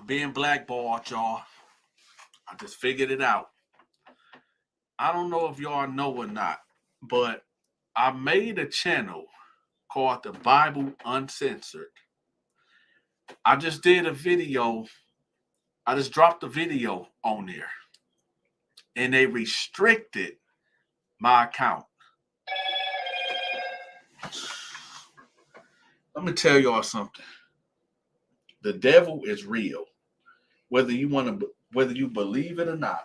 I'm being blackballed, y'all. I just figured it out. I don't know if y'all know or not, but I made a channel called The Bible Uncensored. I just did a video. I just dropped a video on there, and they restricted my account. Let me tell y'all something. The devil is real. Whether you believe it or not.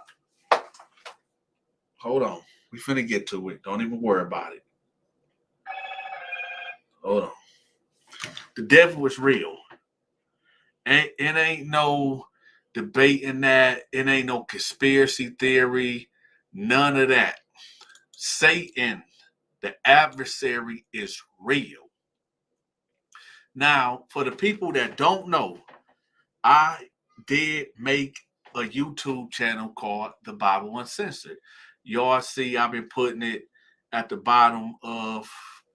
Hold on. We finna get to it. Don't even worry about it. Hold on. The devil is real. It ain't no debating that. It ain't no conspiracy theory. None of that. Satan, the adversary, is real. Now, for the people that don't know, I did make a YouTube channel called The Bible Uncensored. Y'all see I've been putting it at the bottom of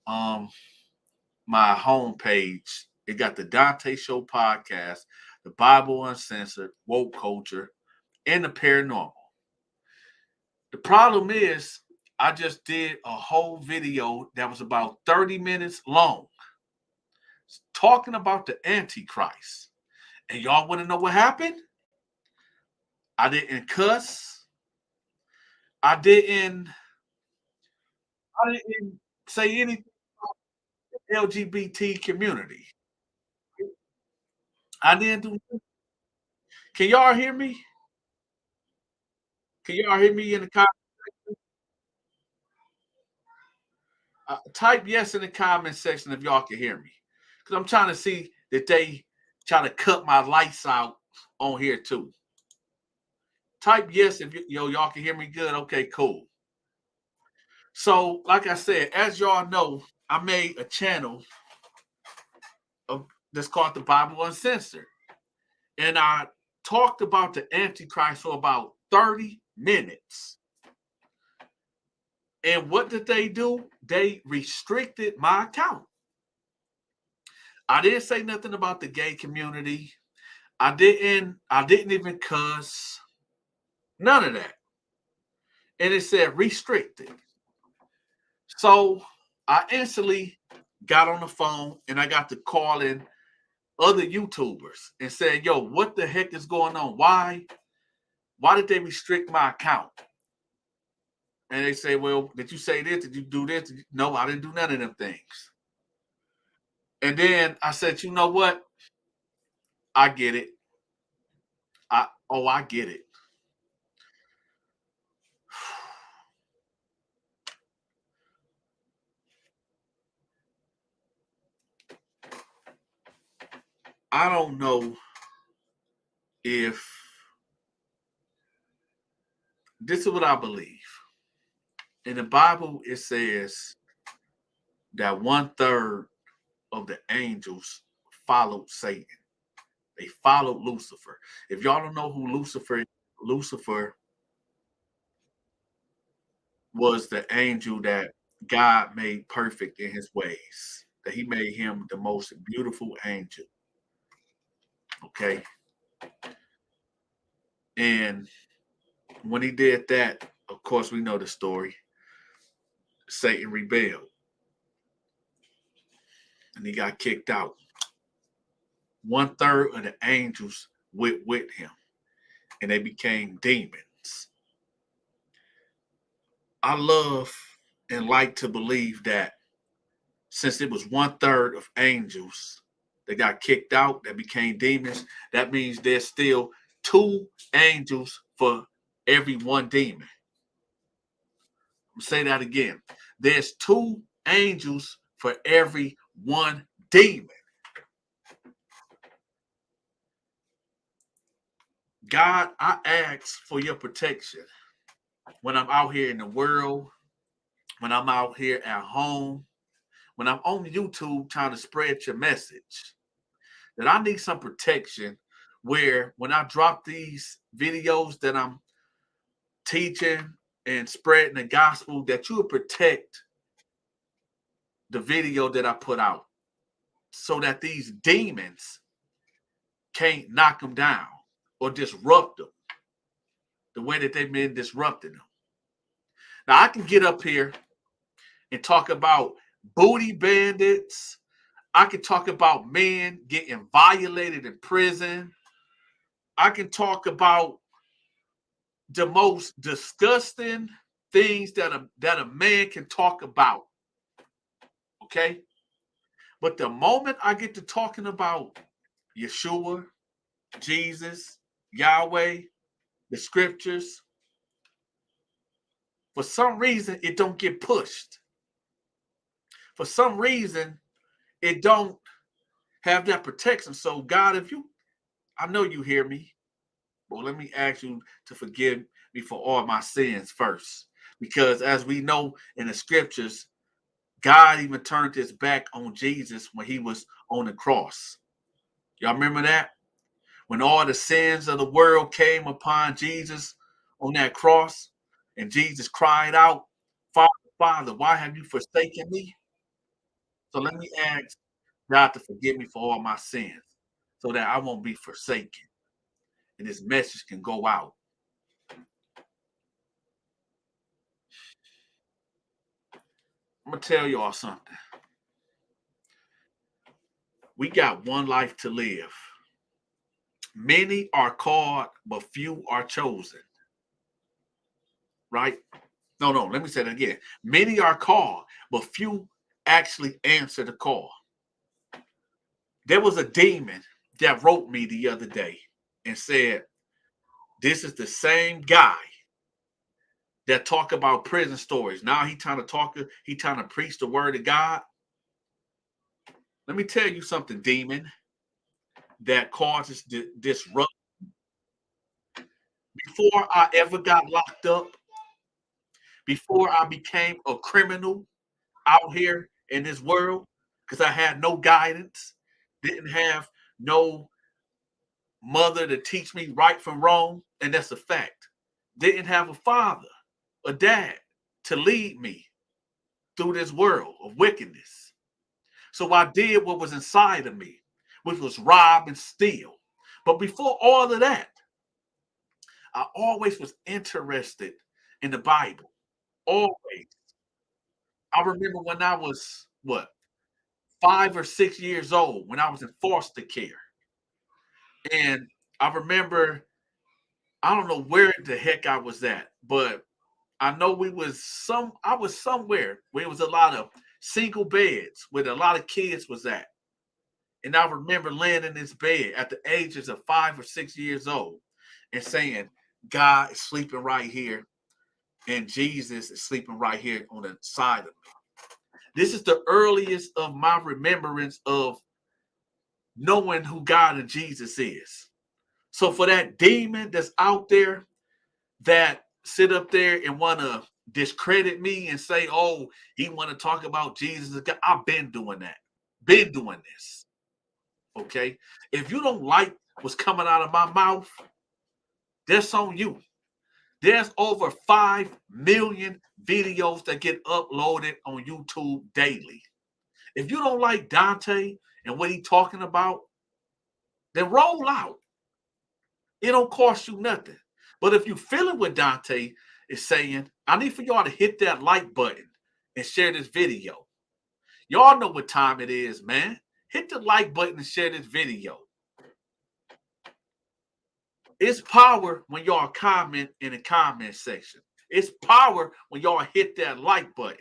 my homepage. It got the Dante Show podcast, The Bible Uncensored, Woke Culture, and the Paranormal. The problem is I just did a whole video that was about 30 minutes long talking about the Antichrist. And y'all want to know what happened? I didn't cuss. I didn't say anything about the LGBT community. I didn't do. Can y'all hear me? Can y'all hear me in the comment? Type yes in the comment section if y'all can hear me, because I'm trying to see that they try to cut my lights out on here too. Type yes if y'all can hear me good. Okay, cool. So, like I said, as y'all know, I made a channel that's called The Bible Uncensored, and I talked about the Antichrist for about 30 minutes. And what did they do? They restricted my account. I didn't say nothing about the gay community. I didn't even cuss. None of that. And it said restricted. So I instantly got on the phone and I got to calling other YouTubers and said, yo, what the heck is going on? Why did they restrict my account? And they say, well, did you say this? Did you do this? No, I didn't do none of them things. And then I said, you know what? I get it. I get it. I don't know if this is what I believe. In the Bible, it says that 1/3 of the angels followed Satan. They followed Lucifer. If y'all don't know who Lucifer was the angel that God made perfect in his ways. That he made him the most beautiful angel. Okay. And when he did that, of course, we know the story. Satan rebelled. And he got kicked out. 1/3 of the angels went with him. And they became demons. I love and like to believe that since it was 1/3 of angels that got kicked out, that became demons, that means there's still 2 angels for every 1 demon. I'll say that again. There's 2 angels for every 1 demon. God, I ask for your protection when I'm out here in the world, when I'm out here at home, when I'm on YouTube trying to spread your message, that I need some protection where when I drop these videos that I'm teaching and spreading the gospel, that you would protect the video that I put out so that these demons can't knock them down or disrupt them the way that they've been disrupting them. Now, I can get up here and talk about booty bandits. I can talk about men getting violated in prison. I can talk about the most disgusting things that a man can talk about. Okay? But the moment I get to talking about Yeshua, Jesus, Yahweh, the scriptures, for some reason it don't get pushed. For some reason it don't have that protection. So God, I know you hear me, but let me ask you to forgive me for all my sins first. Because as we know in the scriptures, God even turned his back on Jesus when he was on the cross. Y'all remember that? When all the sins of the world came upon Jesus on that cross, and Jesus cried out, Father, Father, why have you forsaken me? So let me ask God to forgive me for all my sins so that I won't be forsaken and this message can go out. I'm going to tell y'all something. We got one life to live. Many are called, but few are chosen. Right? No, let me say that again. Many are called, but few actually answer the call. There was a demon that wrote me the other day and said, this is the same guy that talk about prison stories. Now he trying to preach the word of God. Let me tell you something, demon, that causes disruption. Before I ever got locked up, before I became a criminal out here in this world, because I had no guidance, didn't have no mother to teach me right from wrong, and that's a fact. Didn't have a father, a dad to lead me through this world of wickedness. So I did what was inside of me, which was rob and steal. But before all of that, I always was interested in the Bible. Always. I remember when I was, 5 or 6 years old, when I was in foster care. And I remember, I don't know where the heck I was at, but I know I was somewhere where it was a lot of single beds where a lot of kids was at. And I remember laying in this bed at the ages of 5 or 6 years old and saying, God is sleeping right here and Jesus is sleeping right here on the side of me. This is the earliest of my remembrance of knowing who God and Jesus is. So for that demon that's out there that sit up there and want to discredit me and say, oh, he want to talk about Jesus, I've been doing that. Been doing this. Okay? If you don't like what's coming out of my mouth, that's on you. There's over 5 million videos that get uploaded on YouTube daily. If you don't like Dante and what he's talking about, then roll out. It don't cost you nothing. But if you feeling what Dante is saying, I need for y'all to hit that like button and share this video. Y'all know what time it is, man. Hit the like button and share this video. It's power when y'all comment in the comment section. It's power when y'all hit that like button.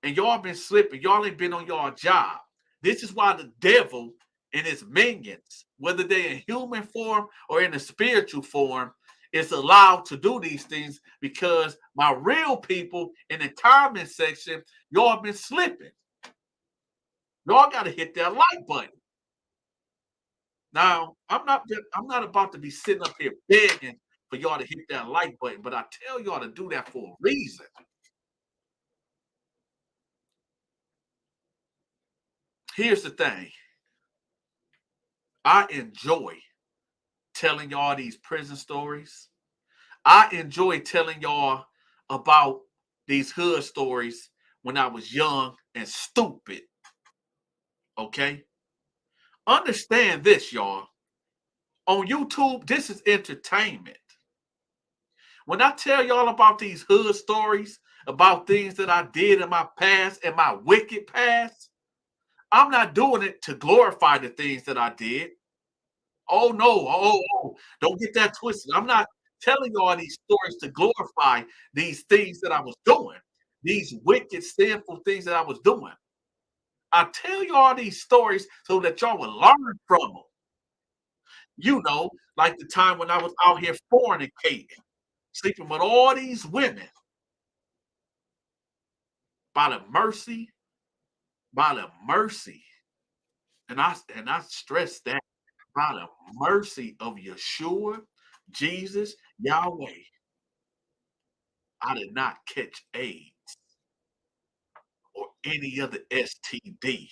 And y'all been slipping. Y'all ain't been on y'all job. This is why the devil and his minions, whether they're in human form or in a spiritual form, is allowed to do these things, because my real people in the comment section, y'all been slipping. Y'all got to hit that like button. Now, I'm not about to be sitting up here begging for y'all to hit that like button, but I tell y'all to do that for a reason. Here's the thing. I enjoy telling y'all these prison stories. I enjoy telling y'all about these hood stories when I was young and stupid. Okay? Understand this, y'all. On YouTube, this is entertainment. When I tell y'all about these hood stories, about things that I did in my past and my wicked past, I'm not doing it to glorify the things that I did. Oh no, don't get that twisted. I'm not telling you all these stories to glorify these things that I was doing, these wicked, sinful things that I was doing. I tell you all these stories so that y'all will learn from them. You know, like the time when I was out here fornicating, sleeping with all these women by the mercy, by the mercy, and I stress that by the mercy of Yeshua, Jesus, Yahweh. I did not catch AIDS or any other STD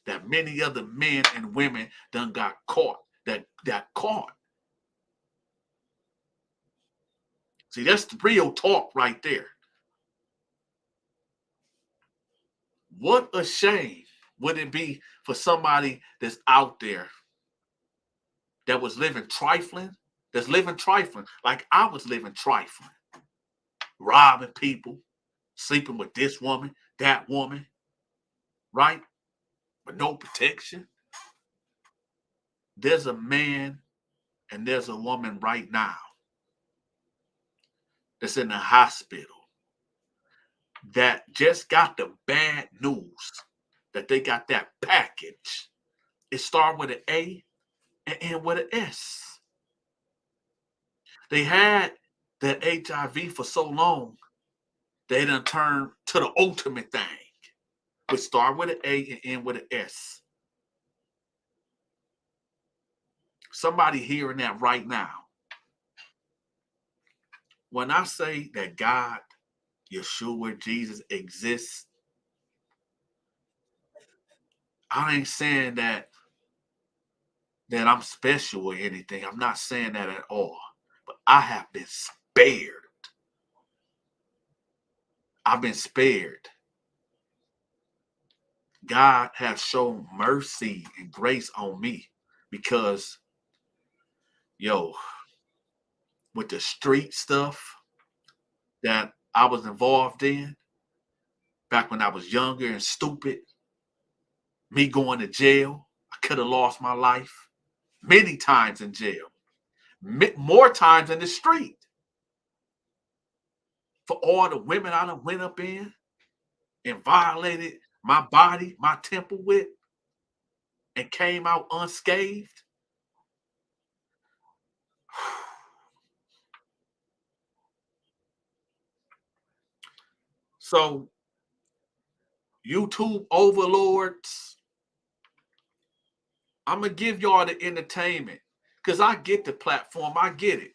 that many other men and women done got caught. That got caught. See, that's the real talk right there. What a shame would it be for somebody that's out there that was living trifling, that's living trifling, like I was living trifling, robbing people, sleeping with this woman, that woman, right? With no protection. There's a man and there's a woman right now that's in the hospital that just got the bad news that they got that package. It started with an A and end with an S. They had that HIV for so long, they done turned to the ultimate thing, which start with an A and end with an S. Somebody hearing that right now. When I say that God, Yeshua, Jesus exists, I ain't saying that I'm special or anything. I'm not saying that at all. But I have been spared. I've been spared. God has shown mercy and grace on me because, yo, with the street stuff that I was involved in back when I was younger and stupid, me going to jail, I could have lost my life many times in jail, more times in the street for all the women I done went up in and violated my body, my temple with, and came out unscathed. So, YouTube overlords, I'm going to give y'all the entertainment because I get the platform. I get it.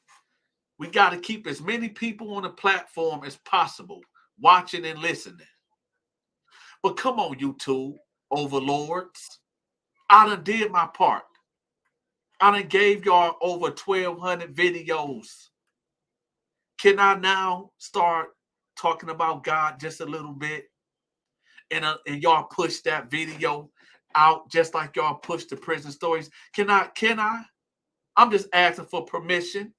We got to keep as many people on the platform as possible watching and listening. But come on, YouTube overlords. I done did my part. I done gave y'all over 1,200 videos. Can I now start talking about God just a little bit? And y'all push that video out just like y'all push the prison stories. Can I? I'm just asking for permission.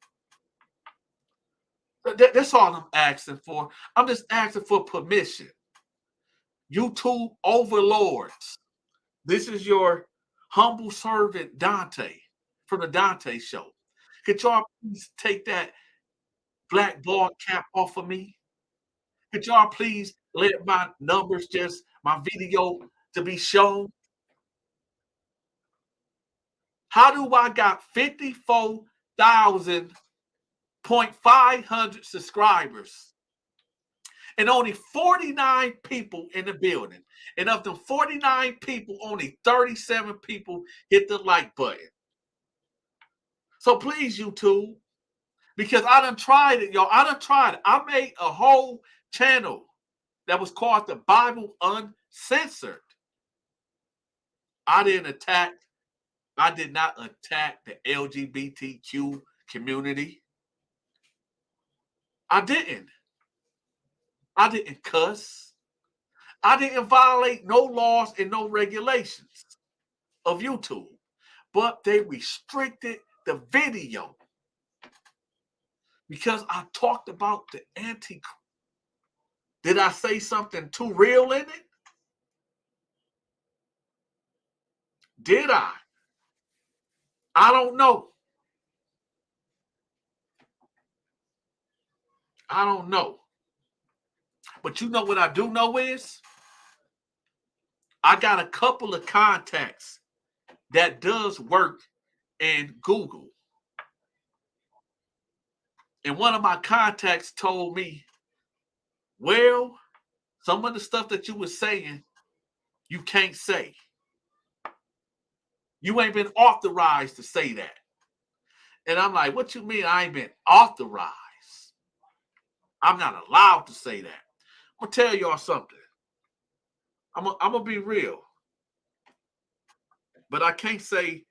That's all I'm asking for. I'm just asking for permission. YouTube overlords. This is your humble servant Dante from the Dante Show. Could y'all please take that black ball cap off of me? Could y'all please let my numbers just my video to be shown? How do I got 54,500 subscribers and only 49 people in the building? And of them 49 people, only 37 people hit the like button. So please, YouTube, because I done tried it, y'all. I done tried it. I made a whole channel that was called The Bible Uncensored. I did not attack the LGBTQ community. I didn't cuss. I didn't violate no laws and no regulations. of YouTube, but they restricted the video because I talked about the Antichrist. Did I say something too real in it? Did I? I don't know. I don't know. But you know what I do know is I got a couple of contacts that does work in Google. And one of my contacts told me, well, some of the stuff that you were saying, you can't say. You ain't been authorized to say that. And I'm like, what you mean I ain't been authorized? I'm not allowed to say that. I'm going to tell y'all something. I'm going to be real. But I can't say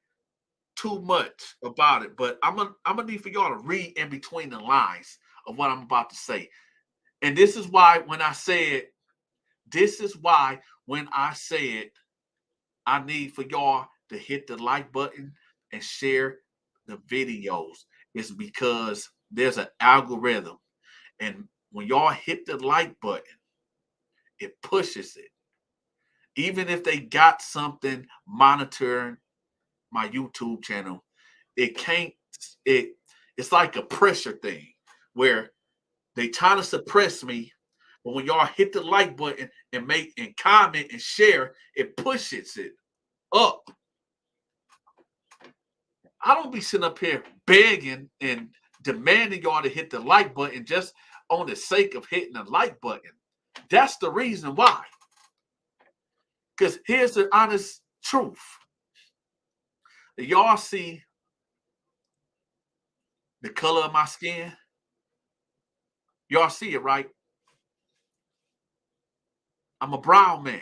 too much about it. But I'm gonna need for y'all to read in between the lines of what I'm about to say. And this is why when I said, I need for y'all to hit the like button and share the videos. It's because there's an algorithm. And when y'all hit the like button, it pushes it. Even if they got something monitoring my YouTube channel, it can't, it's like a pressure thing where they try to suppress me, but when y'all hit the like button and make and comment and share, it pushes it up. I don't be sitting up here begging and demanding y'all to hit the like button just on the sake of hitting the like button. That's the reason why. Because here's the honest truth. Y'all see the color of my skin? Y'all see it, right? I'm a brown man.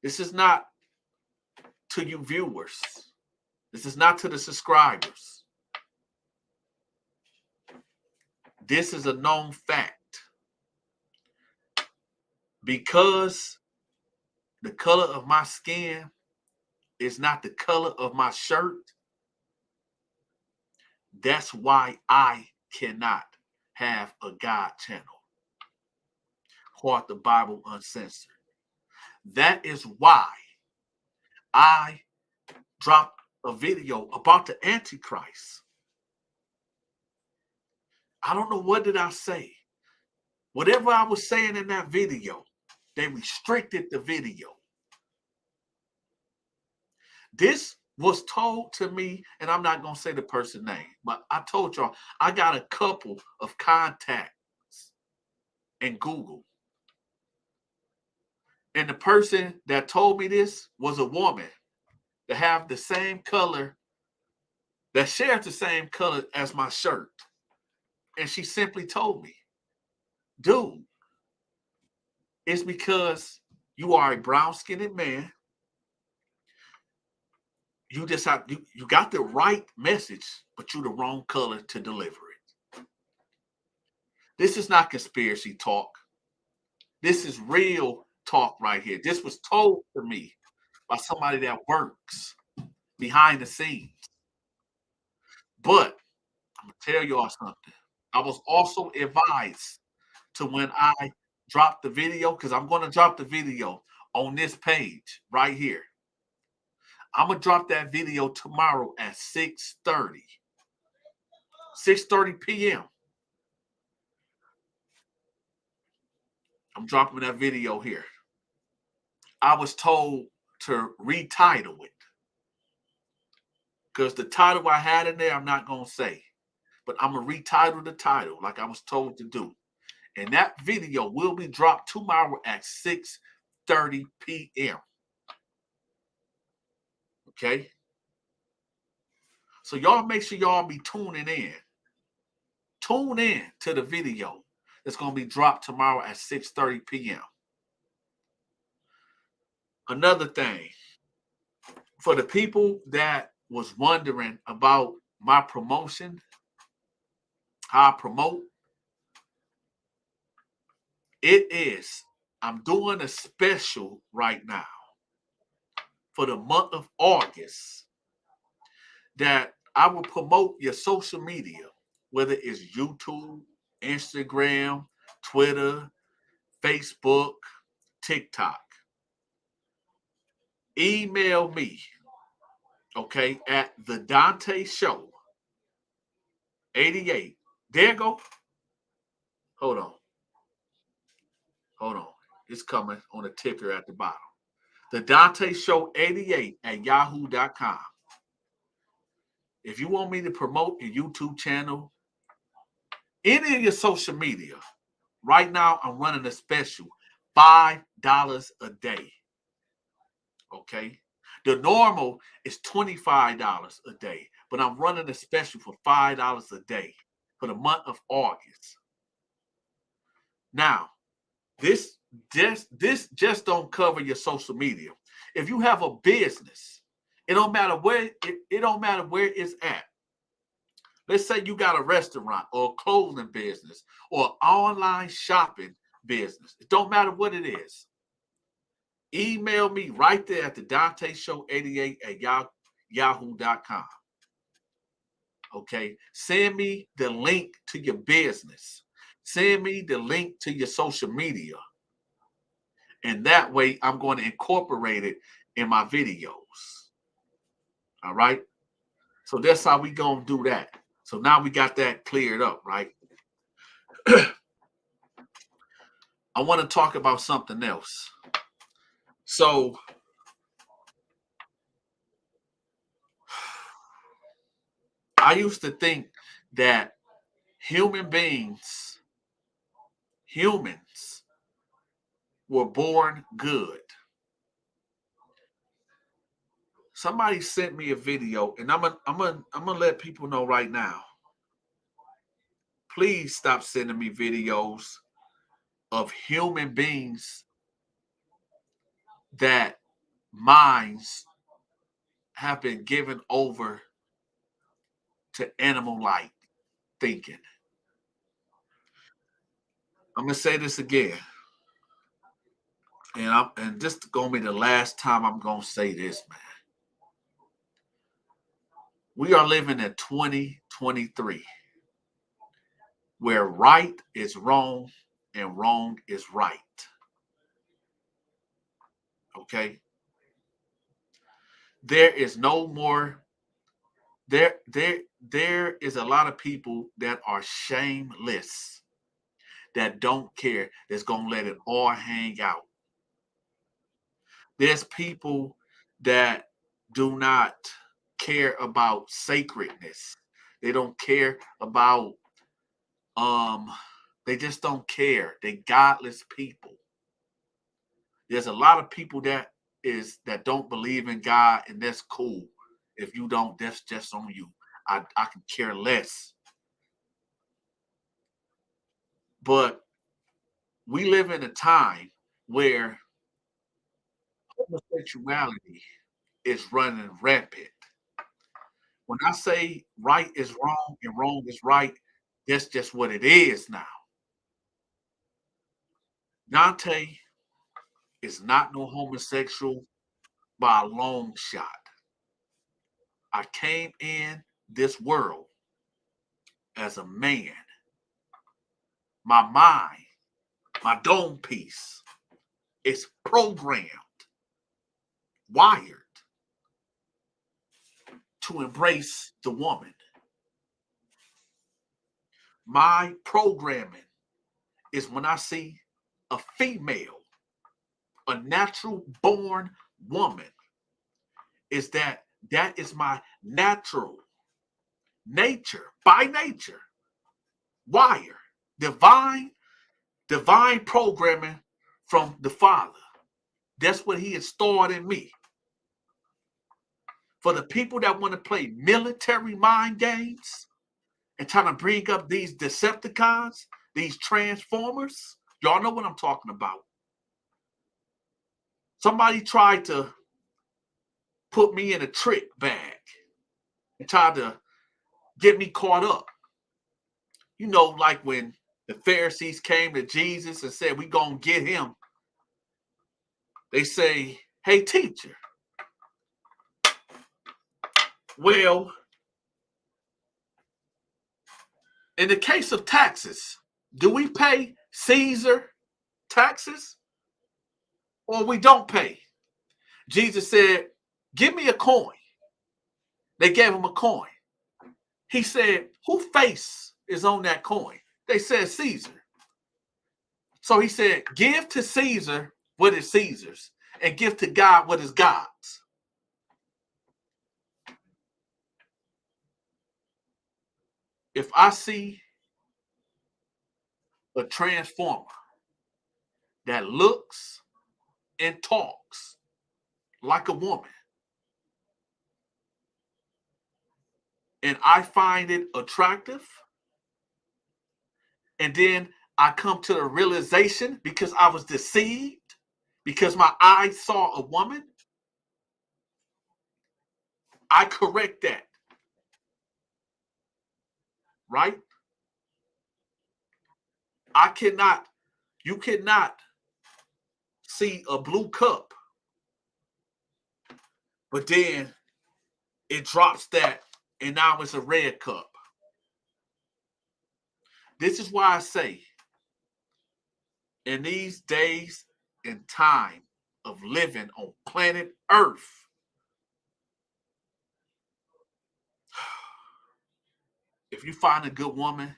This is not to you viewers. This is not to the subscribers. This is a known fact. Because the color of my skin is not the color of my shirt, that's why I cannot have a God channel called the Bible Uncensored. That is why I dropped a video about the Antichrist. I don't know what did I say. Whatever I was saying in that video, they restricted the video. This was told to me, and I'm not going to say the person's name, but I told y'all I got a couple of contacts in Google. And the person that told me this was a woman that have the same color, that shares the same color as my shirt. And she simply told me, dude, it's because you are a brown-skinned man. You just have you got the right message, but you're the wrong color to deliver it. This is not conspiracy talk. This is real talk right here. This was told to me by somebody that works behind the scenes. But I'm gonna tell y'all something. I was also advised to when I drop the video, because I'm going to drop the video on this page right here. I'm going to drop that video tomorrow at 6:30 p.m. I'm dropping that video here. I was told to retitle it because the title I had in there, I'm not going to say, but I'm going to retitle the title like I was told to do. And that video will be dropped tomorrow at 6:30 p.m. Okay? So y'all make sure y'all be tuning in. Tune in to the video that's going to be dropped tomorrow at 6:30 p.m. Another thing, for the people that was wondering about my promotion, how I promote, it is, I'm doing a special right now. for the month of August that I will promote your social media, whether it's YouTube, Instagram, Twitter, Facebook, TikTok. Email me, okay, at the Dante Show 88. There you go. Hold on. Hold on. It's coming on the ticker at the bottom. The Dante Show 88 at yahoo.com. If you want me to promote your YouTube channel, any of your social media, right now I'm running a special $5 a day. Okay. The normal is $25 a day, but I'm running a special for $5 a day for the month of August. Now, this just don't cover your social media. If you have a business, it don't matter where it's at. Let's say you got a restaurant or a clothing business or online shopping business. It don't matter what it is. Email me right there at the Dante Show 88 at yahoo.com. Okay. Send me the link to your business. Send me the link to your social media. And that way I'm going to incorporate it in my videos. All right. So that's how we going to do that. So now we got that cleared up, right? I want to talk about something else. So I used to think that humans were born good. Somebody sent me a video, and I'm gonna let people know right now. Please stop sending me videos of human beings that minds have been given over to animal-like thinking. I'm gonna say this again, and this is gonna be the last time I'm gonna say this, man. We are living in 2023, where right is wrong and wrong is right. Okay? There is no more there is a lot of people that are shameless, that don't care, that's going to let it all hang out. There's people that do not care about sacredness. They don't care about they just don't care. They godless people. There's a lot of people that don't believe in God, and that's cool. If you don't, that's just on you. I can care less. But we live in a time where homosexuality is running rampant. When I say right is wrong and wrong is right, that's just what it is now. Dante is not no homosexual by a long shot. I came in this world as a man. My mind, my dome piece is programmed, wired to embrace the woman. My programming is when I see a female, a natural born woman, is that is my natural nature, by nature, wire, divine programming from the Father. That's what he installed in me. For the people that want to play military mind games and trying to bring up these Decepticons, these Transformers, y'all know what I'm talking about. Somebody tried to put me in a trick bag and tried to get me caught up. You know, like when the Pharisees came to Jesus and said, "We gonna get him." They say, "Hey, teacher, Well, in the case of taxes, do we pay Caesar taxes or we don't pay? Jesus said, "Give me a coin." They gave him a coin. He said, "Whose face is on that coin?" They said, "Caesar." So he said, "Give to Caesar what is Caesar's and give to God what is God's." If I see a transformer that looks and talks like a woman and I find it attractive, and then I come to the realization because I was deceived, because my eyes saw a woman, I correct that, right? I cannot, you cannot see a blue cup, but then it drops that and now it's a red cup. This is why I say in these days and time of living on planet Earth, if you find a good woman,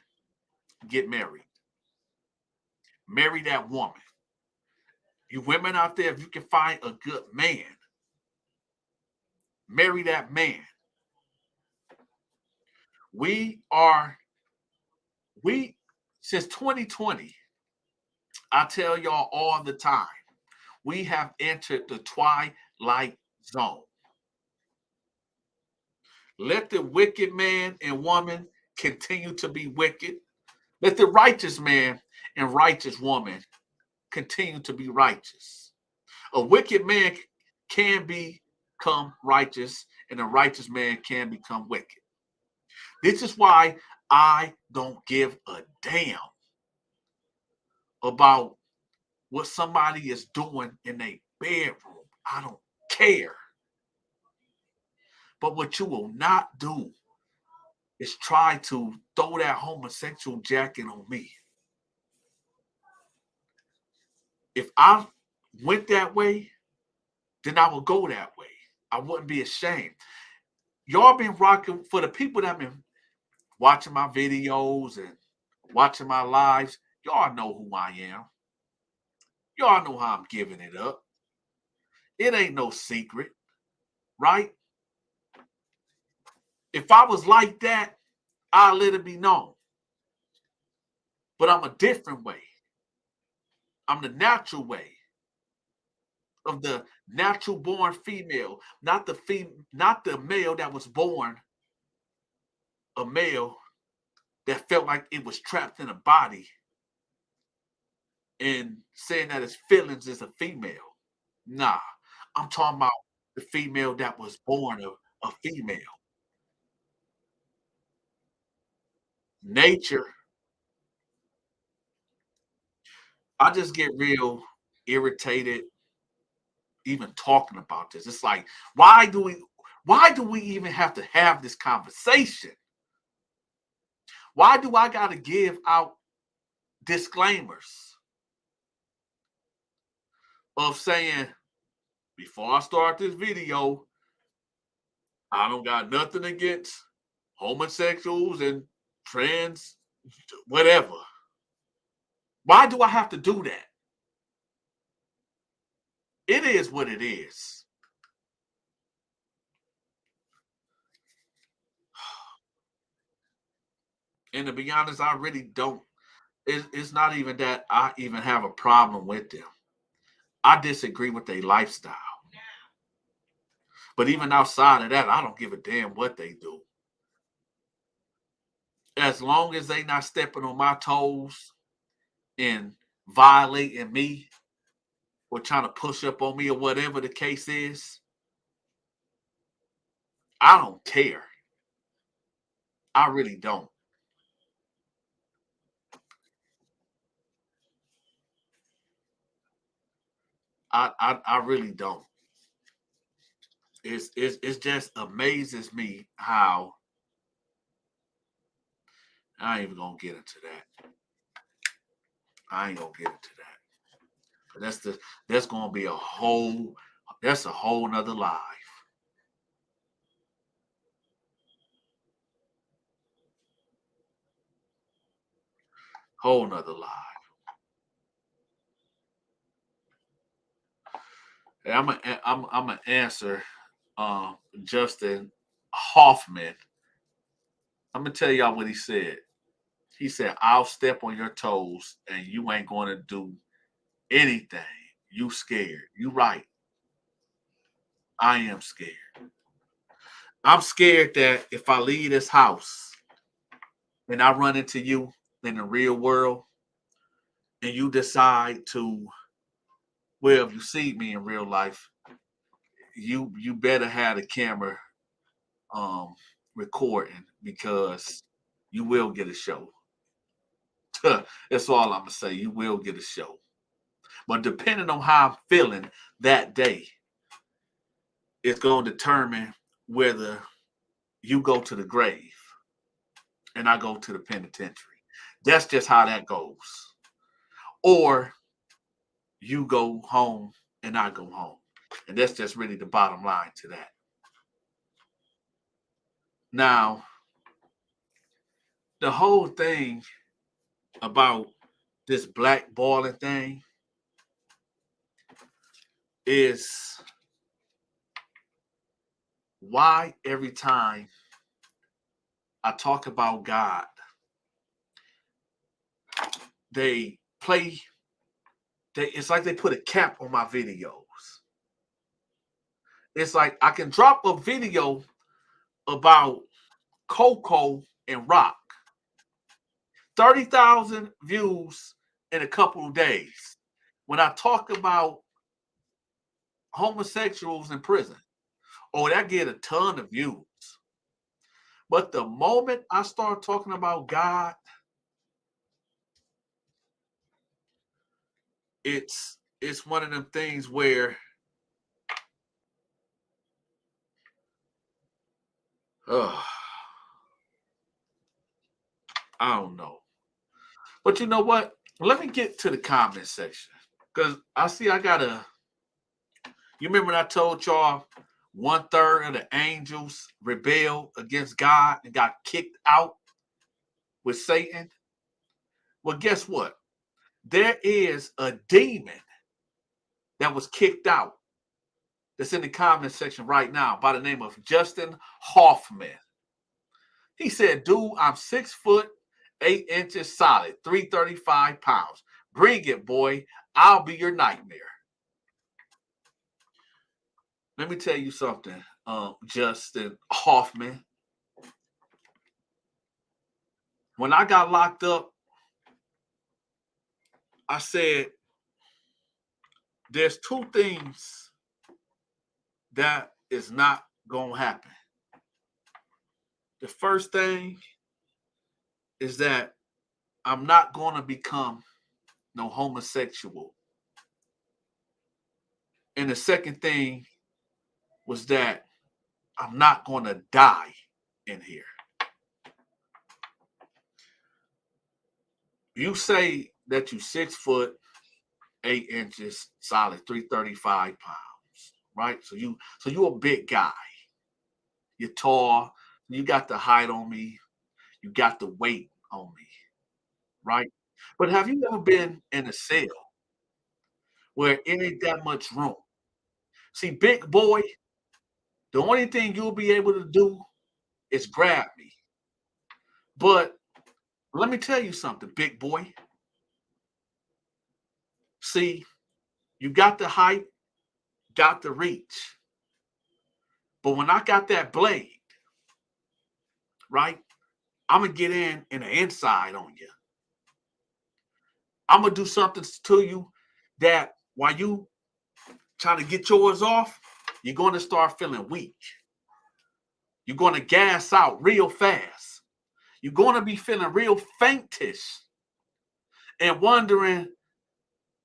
get married. Marry that woman. You women out there, if you can find a good man, marry that man. We are, we, since 2020, I tell y'all all the time, we have entered the twilight zone. Let the wicked man and woman continue to be wicked. Let the righteous man and righteous woman continue to be righteous. A wicked man can become righteous, and a righteous man can become wicked. This is why I don't give a damn about what somebody is doing in a bedroom. I don't care. But what you will not do is try to throw that homosexual jacket on me. If I went that way, then I would go that way. I wouldn't be ashamed. Y'all been rocking, for the people that have been watching my videos and watching my lives, y'all know who I am. Y'all know how I'm giving it up. It ain't no secret, right? If I was like that, I'll let it be known. But I'm a different way. I'm the natural way of the natural born female, not the male that was born a male that felt like it was trapped in a body and saying that his feelings is a female. Nah, I'm talking about the female that was born a female. Nature, I just get real irritated even talking about this. It's like, why do we even have to have this conversation? Why do I gotta give out disclaimers of saying before I start this video, I don't got nothing against homosexuals and trans whatever. Why do I have to do that? It is what it is. And to be honest, I really don't. It's not even that I even have a problem with them. I disagree with their lifestyle. But even outside of that, I don't give a damn what they do. As long as they not stepping on my toes and violating me or trying to push up on me or whatever the case is, I don't care. I really don't. I really don't. It just amazes me how I ain't even gonna get into that. I ain't gonna get into that. But that's gonna be a whole that's a whole nother life. Whole nother life. And I'm gonna answer Justin Hoffman. I'm gonna tell y'all what he said. He said, I'll step on your toes and you ain't gonna do anything. You scared. You right. I am scared. I'm scared that if I leave this house and I run into you in the real world and you decide to, well, if you see me in real life, you better have the camera um recording because you will get a show. That's all I'm gonna say. You will get a show. But depending on how I'm feeling that day, it's gonna determine whether you go to the grave and I go to the penitentiary. That's just how that goes. Or you go home and I go home. And that's just really the bottom line to that. Now, the whole thing about this blackballing thing is why every time I talk about God, they play, it's like they put a cap on my videos. It's like I can drop a video about Coco and Rock, 30,000 views in a couple of days. When I talk about homosexuals in prison, oh, that get a ton of views. But the moment I start talking about God, it's one of them things where uh, I don't know. But you know what? Let me get to the comment section. Because I see I got a. You remember when I told y'all 1/3 of the angels rebelled against God and got kicked out with Satan? Well, guess what? There is a demon that was kicked out that's in the comment section right now by the name of Justin Hoffman. He said, dude, I'm 6 foot 8 inches solid, 335 pounds. Bring it, boy. I'll be your nightmare. Let me tell you something, Justin Hoffman. When I got locked up, I said, there's two things that is not going to happen. The first thing is that I'm not going to become no homosexual. And the second thing was that I'm not going to die in here. You say that you 6 foot 8 inches, solid, 335 pounds, right? So you a big guy. You're tall. You got the height on me. You got the weight on me, right? But have you ever been in a cell where it ain't that much room? See, big boy, the only thing you'll be able to do is grab me. But let me tell you something, big boy. See, you got the height, got the reach. But when I got that blade, right, I'm going to get in the inside on you. I'm going to do something to you that while you trying to get yours off, you're going to start feeling weak. You're going to gas out real fast. You're going to be feeling real faintish and wondering,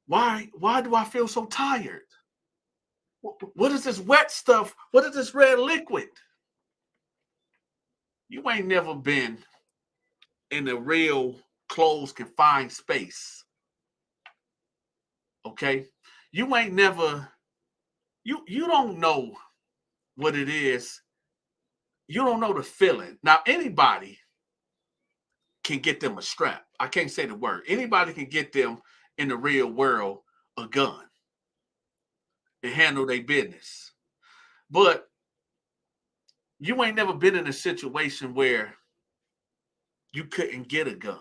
why do I feel so tired? What is this wet stuff? What is this red liquid? You ain't never been in a real closed confined space. Okay. You ain't never, you don't know what it is. You don't know the feeling. Now, anybody can get them a strap. I can't say the word. Anybody can get them in the real world a gun and handle their business. But you ain't never been in a situation where you couldn't get a gun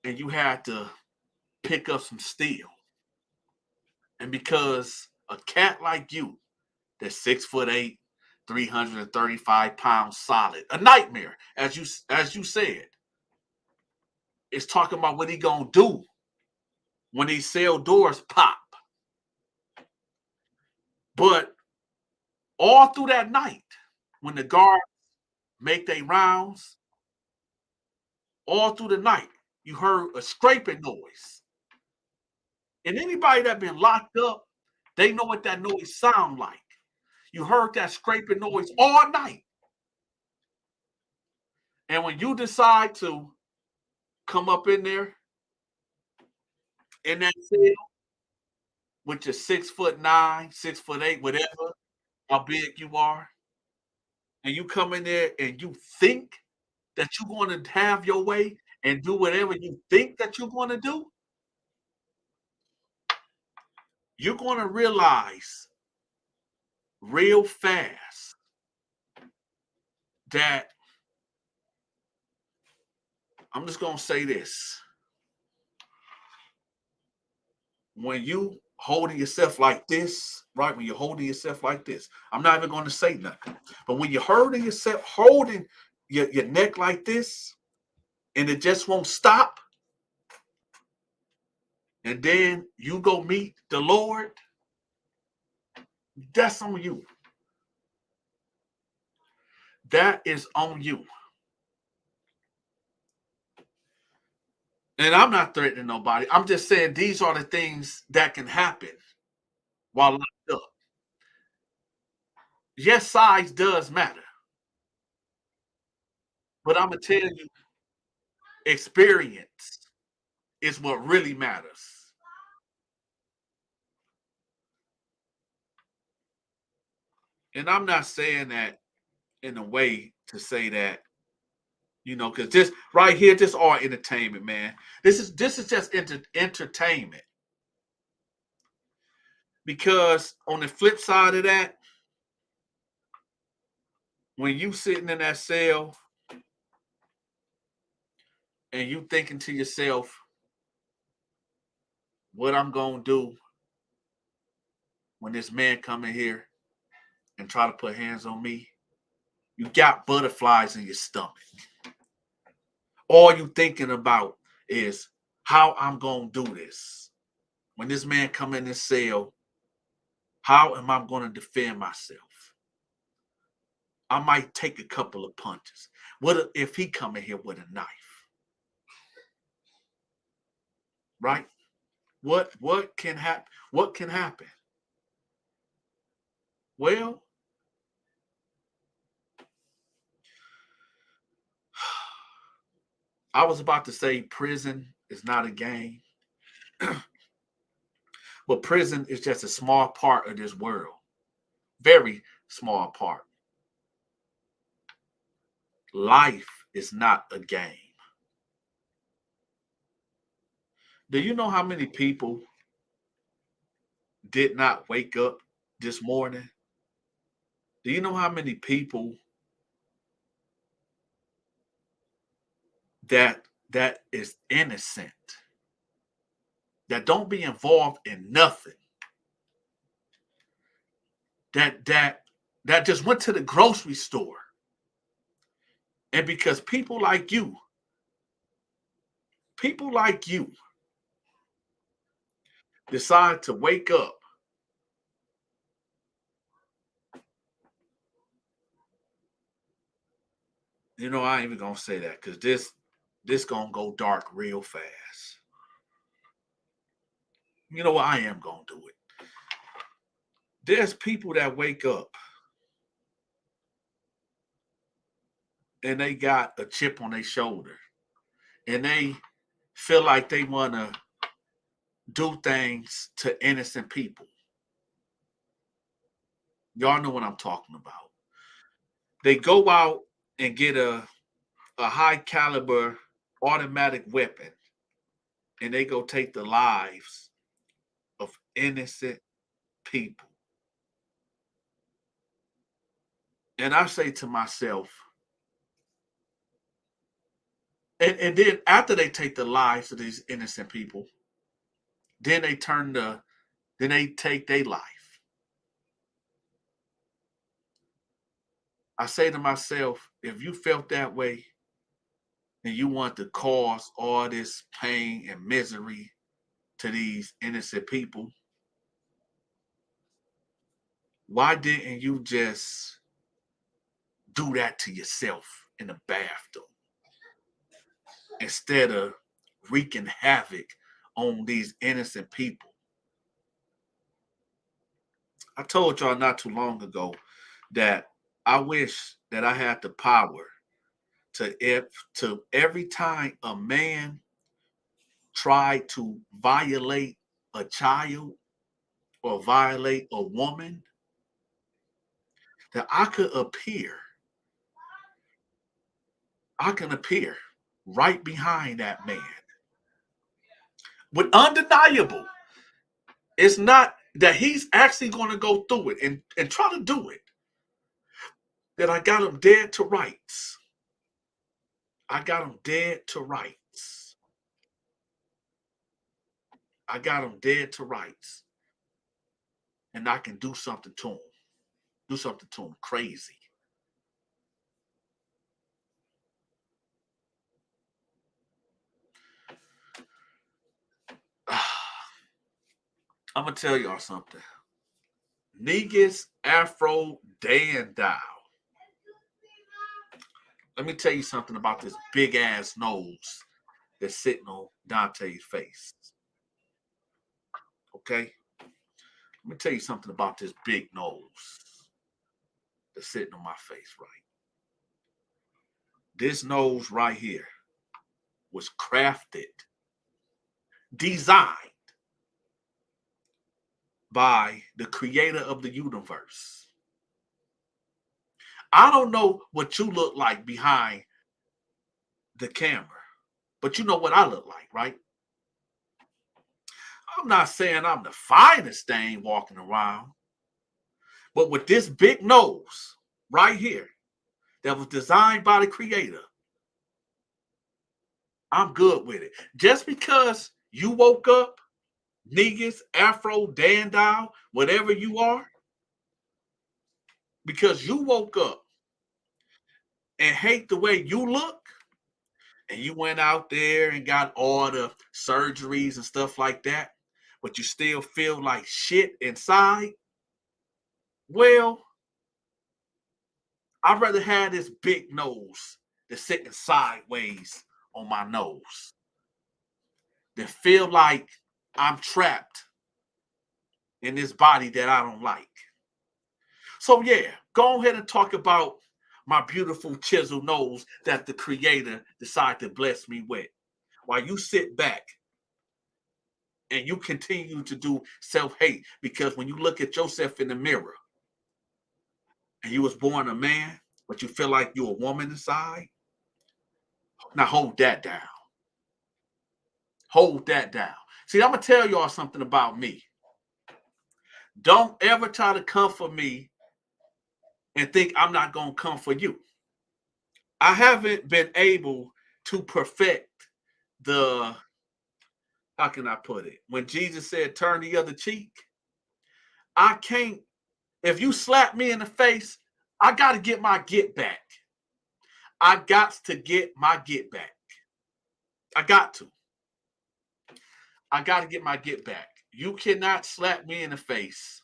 and you had to pick up some steel. And because a cat like you, that's 6'8", 335 pounds solid, a nightmare, as you said, is talking about what he gonna do when these cell doors pop. But all through that night, when the guards make their rounds, all through the night, you heard a scraping noise. And anybody that been locked up, they know what that noise sound like. You heard that scraping noise all night. And when you decide to come up in there in that cell with your 6'9", 6'8", whatever, how big you are, and you come in there and you think that you're going to have your way and do whatever you think that you're going to do, you're going to realize real fast that I'm just going to say this. When you holding yourself like this, right? When you're holding yourself like this, I'm not even going to say nothing. But when you're holding yourself, holding your neck like this, and it just won't stop, and then you go meet the Lord, that's on you. That is on you. And I'm not threatening nobody. I'm just saying these are the things that can happen while locked up. Yes, size does matter, but I'm gonna tell you, experience is what really matters. And I'm not saying that in a way to say that, because this right here, this all entertainment, man. This is just entertainment. Because on the flip side of that, when you sitting in that cell and you thinking to yourself, what I'm gonna do when this man come in here and try to put hands on me, you got butterflies in your stomach. All you thinking about is how I'm gonna do this. When this man come in this cell, how am I gonna defend myself? I might take a couple of punches. What if he come in here with a knife? Right? What can happen? What can happen? Well, I was about to say prison is not a game, but prison is just a small part of this world. Very small part. Life is not a game. Do you know how many people did not wake up this morning? Do you know how many people that is innocent, that don't be involved in nothing, that just went to the grocery store, and because people like you decide to wake up, I ain't even gonna say that because this gonna go dark real fast. You know what? I am gonna do it. There's people that wake up and they got a chip on their shoulder and they feel like they want to do things to innocent people. Y'all know what I'm talking about. They go out and get a high caliber automatic weapon and they go take the lives of innocent people. And I say to myself, and then after they take the lives of these innocent people, then then they take their life. I say to myself, if you felt that way and you want to cause all this pain and misery to these innocent people, why didn't you just do that to yourself in the bathroom instead of wreaking havoc on these innocent people? I told y'all not too long ago that I wish that I had the power to every time a man tried to violate a child or violate a woman, that I can appear right behind that man with undeniable. It's not that he's actually going to go through it and try to do it, that I got him dead to rights. I got him dead to rights. I got him dead to rights. And I can do something to him. Do something to him crazy. I'm going to tell y'all something. Negus Afro Dandao. Let me tell you something about this big ass nose that's sitting on Dante's face. Okay? Let me tell you something about this big nose that's sitting on my face, right? This nose right here was crafted, designed by the creator of the universe. I don't know what you look like behind the camera, but you know what I look like, right? I'm not saying I'm the finest thing walking around, but with this big nose right here that was designed by the creator, I'm good with it. Just because you woke up, Negus, Afro, Dandile, whatever you are, because you woke up and hate the way you look, and you went out there and got all the surgeries and stuff like that, but you still feel like shit inside, well, I'd rather have this big nose that's sitting sideways on my nose than feel like I'm trapped in this body that I don't like. So yeah, go ahead and talk about my beautiful chisel nose that the creator decided to bless me with. While you sit back and you continue to do self-hate, because when you look at yourself in the mirror and you was born a man, but you feel like you're a woman inside, now hold that down. Hold that down. See, I'm gonna tell y'all something about me. Don't ever try to come for me and think I'm not gonna come for you. I haven't been able to perfect the, how can I put it? When Jesus said, turn the other cheek, I can't, if you slap me in the face, I got to get my get back. I got to get my get back. I got to. I got to get my get back. You cannot slap me in the face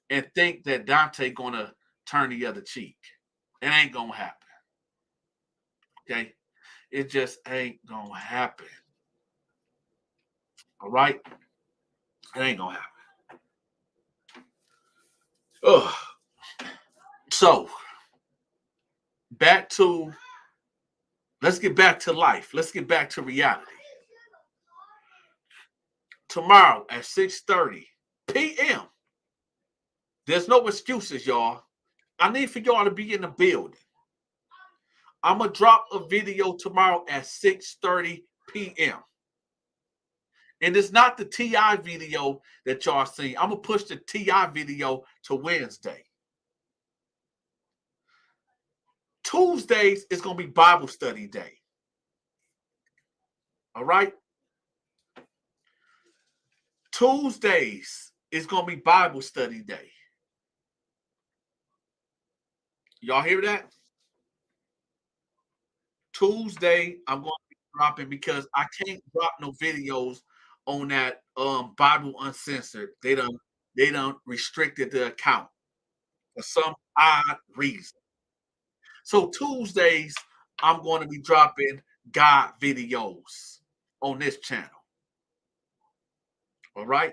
and think that Dante gonna turn the other cheek. It ain't gonna happen. Okay? It just ain't gonna happen. All right? It ain't gonna happen. Ugh. So back to let's get back to life. Let's get back to reality. Tomorrow at 6:30 p.m. There's no excuses, y'all. I need for y'all to be in the building. I'm gonna drop a video tomorrow at 6:30 p.m. And it's not the TI video that y'all see. I'm gonna push the TI video to Wednesday. Tuesdays is gonna be Bible study day. All right. Tuesdays is gonna be Bible study day. Y'all hear that? Tuesday, I'm going to be dropping because I can't drop no videos on that Bible Uncensored. They done restricted the account for some odd reason. So Tuesdays, I'm going to be dropping God videos on this channel. All right.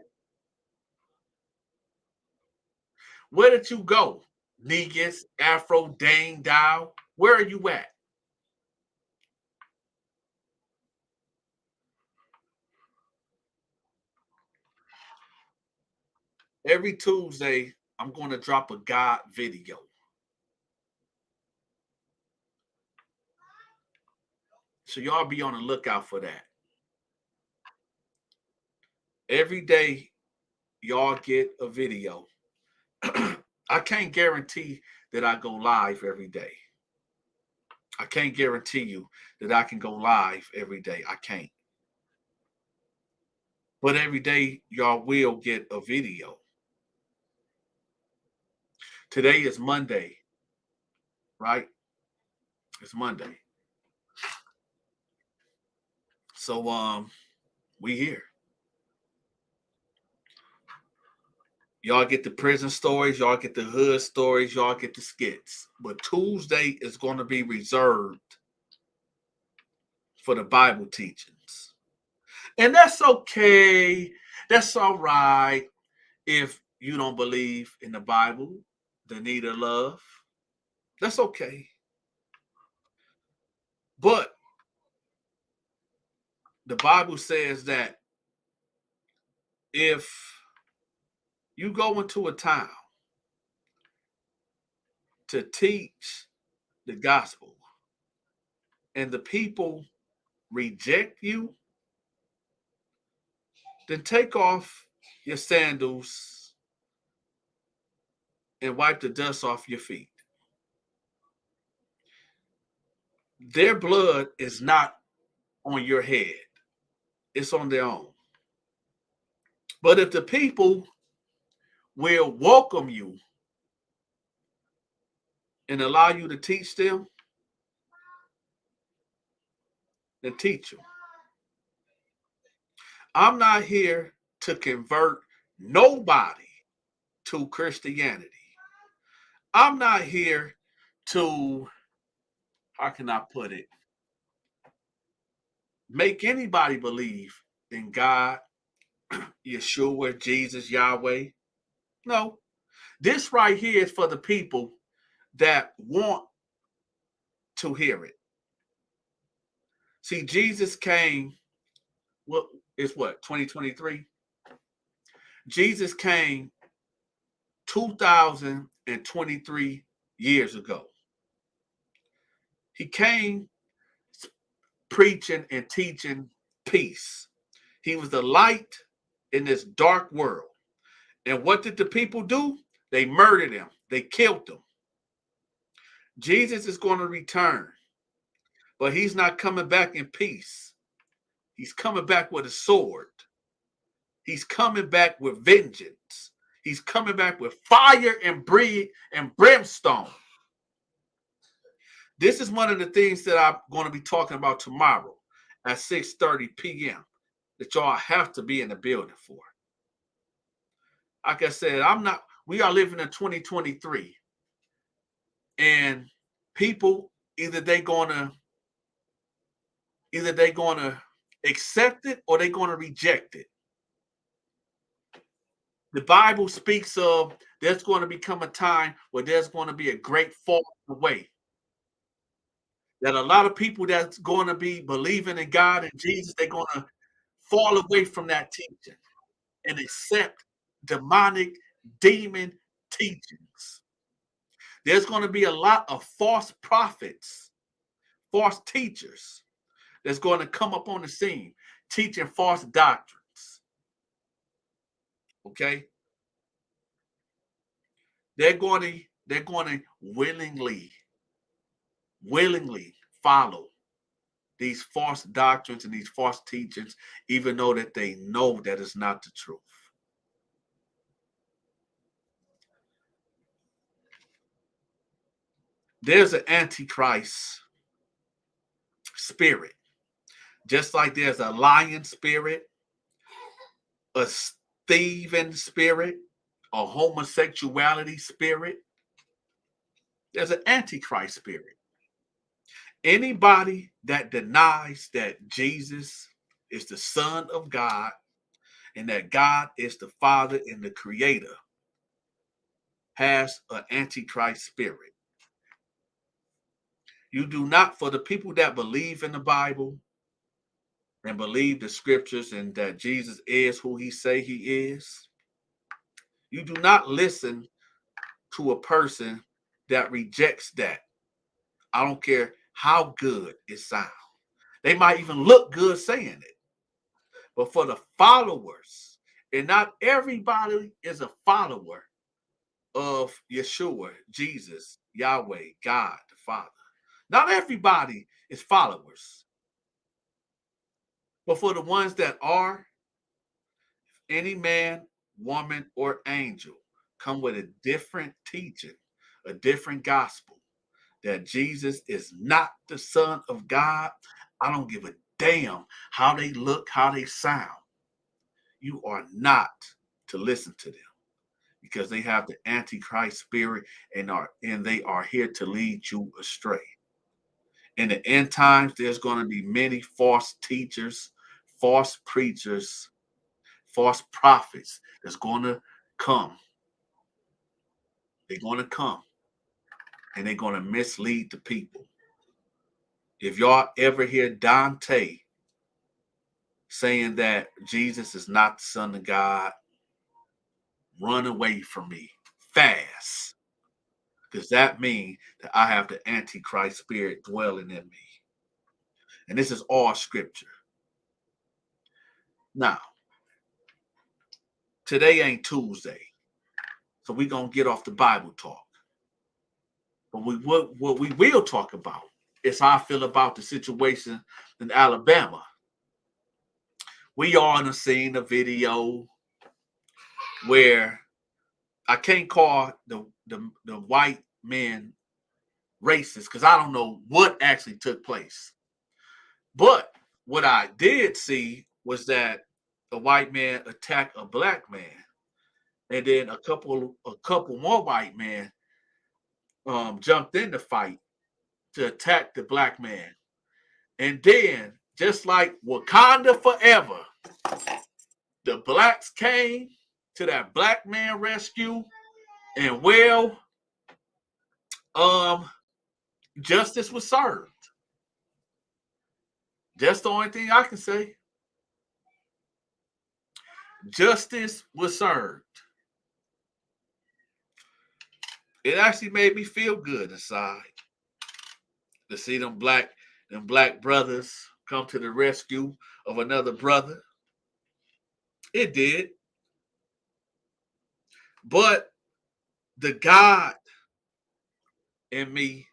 Where did you go? Negus, Afro, Dane, Dow. Where are you at? Every Tuesday, I'm going to drop a God video. So y'all be on the lookout for that. Every day, y'all get a video. I can't guarantee that I go live every day. I can't guarantee you that I can go live every day. I can't. But every day, y'all will get a video. Today is Monday, right? It's Monday. So we here. Y'all get the prison stories, y'all get the hood stories, y'all get the skits. But Tuesday is going to be reserved for the Bible teachings. And that's okay. That's all right if you don't believe in the Bible, the need of love. That's okay. But the Bible says that if you go into a town to teach the gospel and the people reject you, then take off your sandals and wipe the dust off your feet. Their blood is not on your head, it's on their own. But if the people will welcome you and allow you to teach them, then teach them. I'm not here to convert nobody to Christianity. I'm not here to, how can I put it, make anybody believe in God, Yeshua, Jesus, Yahweh. No, this right here is for the people that want to hear it. See, Jesus came, what is what, 2023? Jesus came 2023 years ago. He came preaching and teaching peace. He was the light in this dark world. And what did the people do? They murdered him. They killed him. Jesus is going to return, but he's not coming back in peace. He's coming back with a sword. He's coming back with vengeance. He's coming back with fire and brimstone. This is one of the things that I'm going to be talking about tomorrow at 6:30 p.m. that y'all have to be in the building for. Like I said, we are living in 2023. And people either they gonna accept it or they gonna reject it. The Bible speaks of there's going to become a time where there's going to be a great fall away. That a lot of people that's going to be believing in God and Jesus, they're going to fall away from that teaching and accept demonic demon teachings. There's going to be a lot of false prophets, false teachers that's going to come up on the scene teaching false doctrines. Okay? They're going to willingly follow these false doctrines and these false teachings, even though that they know that is not the truth. There's an antichrist spirit, just like there's a lion spirit, a thieving spirit, a homosexuality spirit. There's an antichrist spirit. Anybody that denies that Jesus is the Son of God and that God is the Father and the Creator has an antichrist spirit. You do not, for the people that believe in the Bible and believe the scriptures and that Jesus is who he say he is, you do not listen to a person that rejects that. I don't care how good it sounds. They might even look good saying it. But for the followers, and not everybody is a follower of Yeshua, Jesus, Yahweh, God, the Father. Not everybody is followers. But for the ones that are, any man, woman, or angel come with a different teaching, a different gospel, that Jesus is not the Son of God, I don't give a damn how they look, how they sound. You are not to listen to them because they have the antichrist spirit and they are here to lead you astray. In the end times, there's going to be many false teachers, false preachers, false prophets that's going to come. They're going to come and they're going to mislead the people. If y'all ever hear Dante saying that Jesus is not the Son of God, run away from me fast. Because that means that I have the Antichrist spirit dwelling in me. And this is all scripture. Now, today ain't Tuesday. So we're going to get off the Bible talk. But what we will talk about is how I feel about the situation in Alabama. We all have seen a video where I can't call the white men racist because I don't know what actually took place. But what I did see was that a white man attacked a black man, and then a couple more white men jumped in the fight to attack the black man. And then, just like Wakanda Forever, the blacks came to that black man rescue, and justice was served. That's the only thing I can say. Justice was served. It actually made me feel good inside to see them black brothers come to the rescue of another brother. It did. But the God in me,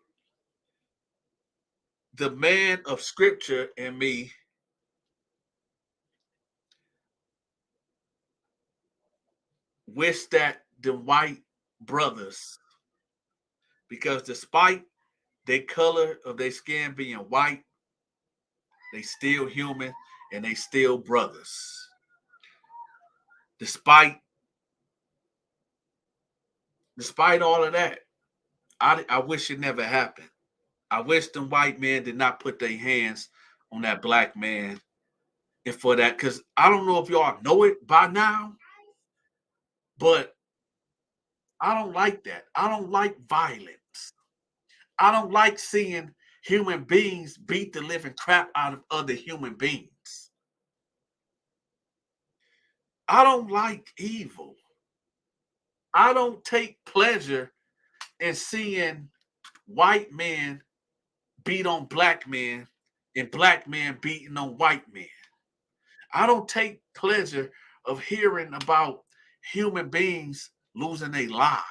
the man of scripture in me, wish that the white brothers, because despite their color of their skin being white, they still human and they still brothers. Despite all of that, I wish it never happened. I wish them white men did not put their hands on that black man. And for that, because I don't know if y'all know it by now, But I don't like that. I don't like violence. I don't like seeing human beings beat the living crap out of other human beings. I don't like evil. I don't take pleasure in seeing white men beat on black men and black men beating on white men. I don't take pleasure of hearing about human beings losing their lives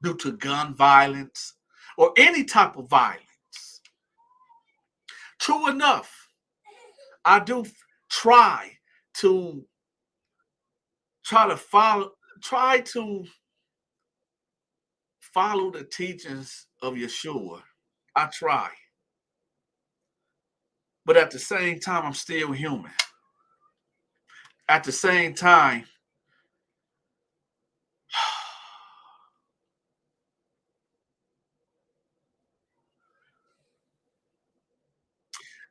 due to gun violence or any type of violence. True enough, I do try to try to follow the teachings of Yeshua. I try. But at the same time, I'm still human. At the same time,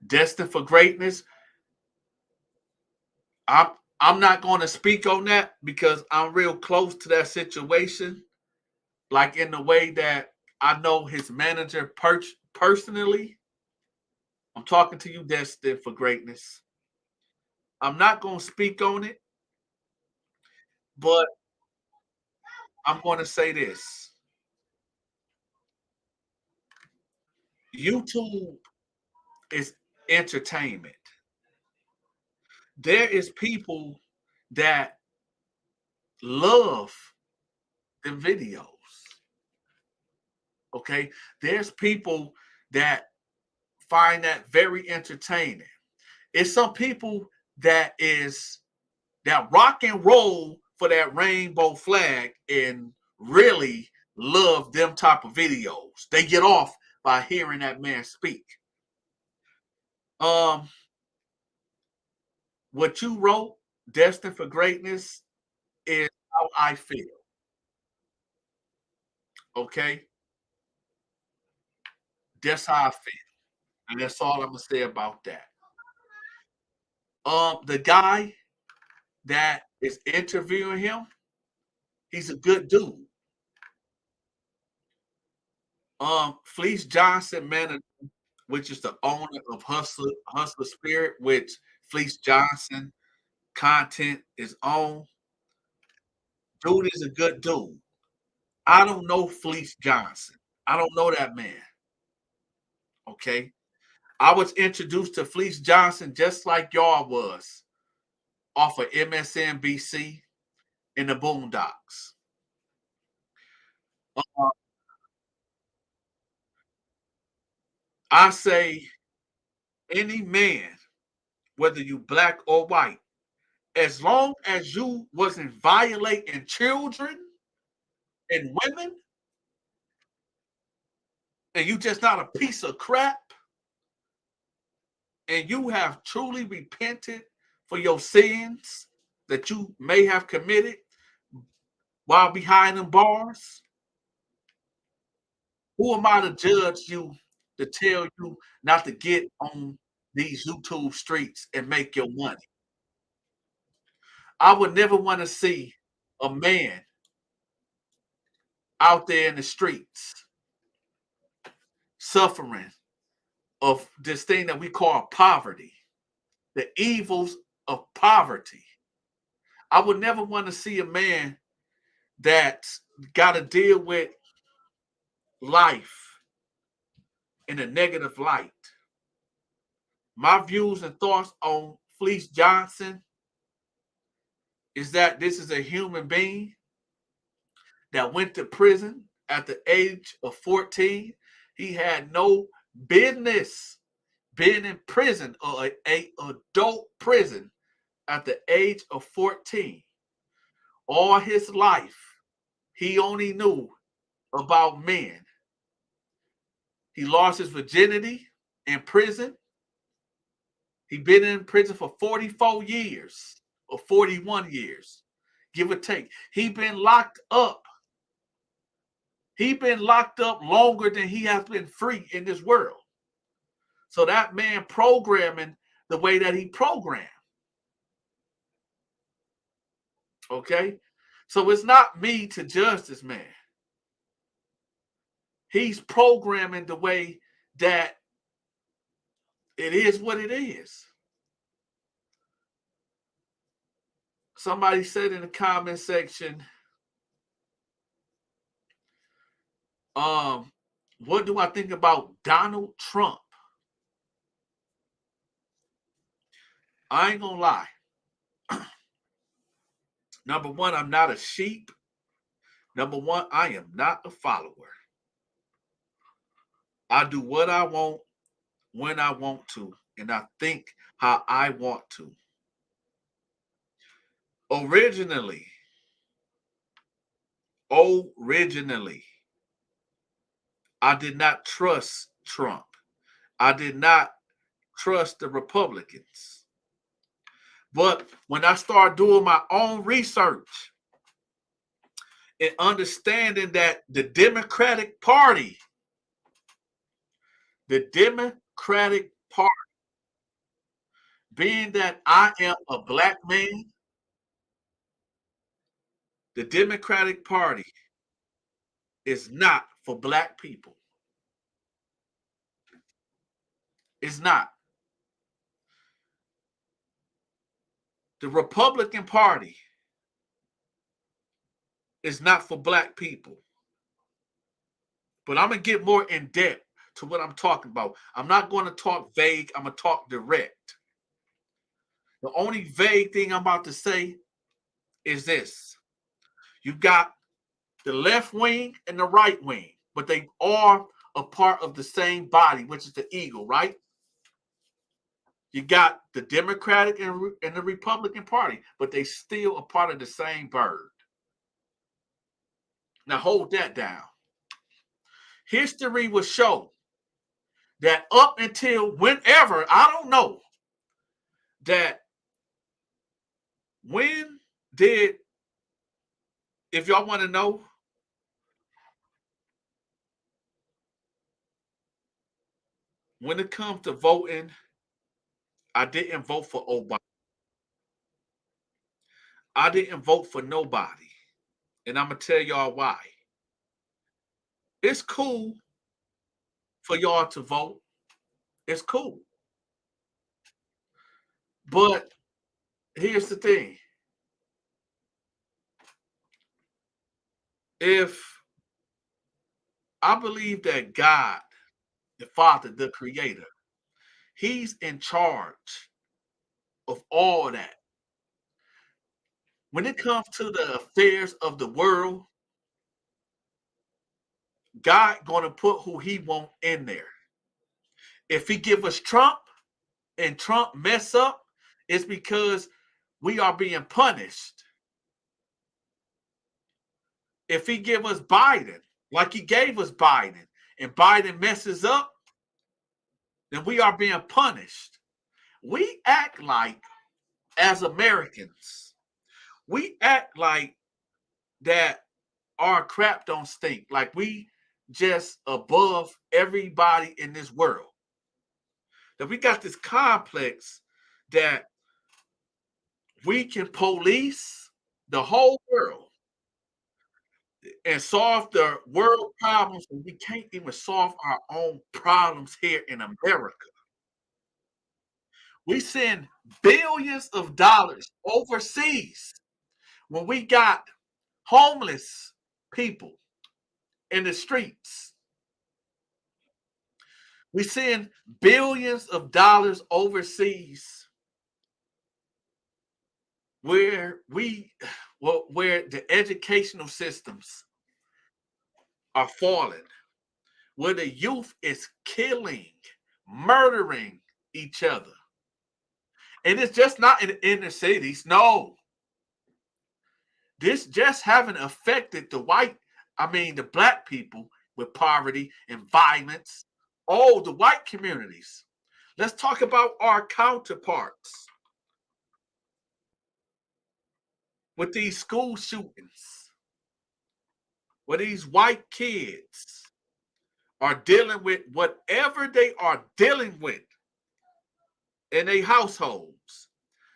destined for greatness, I'm I'm not going to speak on that because I'm real close to that situation. Like in the way that I know his manager personally. I'm talking to you, destined for greatness. I'm not going to speak on it, but I'm going to say this. YouTube is entertainment. There is people that love the videos. Okay. There's people that find that very entertaining. It's some people that rock and roll for that rainbow flag and really love them type of videos. They get off by hearing that man speak. Um, what you wrote, Destined for Greatness, is how I feel. Okay, that's how I feel, and that's all I'm gonna say about that. The guy that is interviewing him, he's a good dude. Fleece Johnson, man, which is the owner of Hustler Spirit, which Fleece Johnson content is on. Dude is a good dude. I don't know Fleece Johnson. I don't know that man. Okay. I was introduced to Fleece Johnson just like y'all was off of MSNBC in the Boondocks. Uh, I say any man, whether you black or white, as long as you wasn't violating children and women, and you just not a piece of crap, and you have truly repented for your sins that you may have committed while behind them bars, who am I to judge you to tell you not to get on these YouTube streets and make your money? I would never want to see a man out there in the streets suffering of this thing that we call poverty, the evils of poverty. I would never want to see a man that's got to deal with life in a negative light. My views and thoughts on Fleece Johnson is that this is a human being that went to prison at the age of 14. He had no business being in prison or a adult prison at the age of 14. All his life, he only knew about men. He lost his virginity in prison. He been in prison for 44 years or 41 years, give or take. He been locked up. He been locked up longer than he has been free in this world. So that man programming the way that he programmed. Okay? So it's not me to judge this man. He's programming the way that it is what it is. Somebody said in the comment section, what do I think about Donald Trump? I ain't gonna lie. Number one, I'm not a sheep. Number one, I am not a follower. I do what I want when I want to, and I think how I want to. Originally, I did not trust Trump. I did not trust the Republicans. But when I started doing my own research and understanding that the Democratic Party, being that I am a black man, the Democratic Party is not for black people. It's not. The Republican Party is not for black people. But I'm going to get more in depth to what I'm talking about. I'm not going to talk vague. I'm going to talk direct. The only vague thing I'm about to say is this. You've got the left wing and the right wing, but they are a part of the same body, which is the eagle, right? You got the Democratic and the Republican Party, but they still a part of the same bird. Now hold that down. History will show that up until whenever, I don't know, that when did, if y'all want to know, when it comes to voting, I didn't vote for Obama. I didn't vote for nobody. And I'm going to tell y'all why. It's cool for y'all to vote. It's cool. But here's the thing. If I believe that God, the Father, the Creator, He's in charge of all that. When it comes to the affairs of the world, God gonna put who He want in there. If He give us Trump and Trump mess up, it's because we are being punished. If He give us Biden, like He gave us Biden, and Biden messes up, then we are being punished. We act like, as Americans, we act like that our crap don't stink. Like we just above everybody in this world. That we got this complex that we can police the whole world and solve the world problems, and we can't even solve our own problems here in America. We send billions of dollars overseas when we got homeless people in the streets. We send billions of dollars overseas where where the educational systems are falling, where the youth is killing, murdering each other. And it's just not in the inner cities. No. This just haven't affected the black people with poverty and violence. Oh, the white communities. Let's talk about our counterparts with these school shootings, where these white kids are dealing with whatever they are dealing with in their households.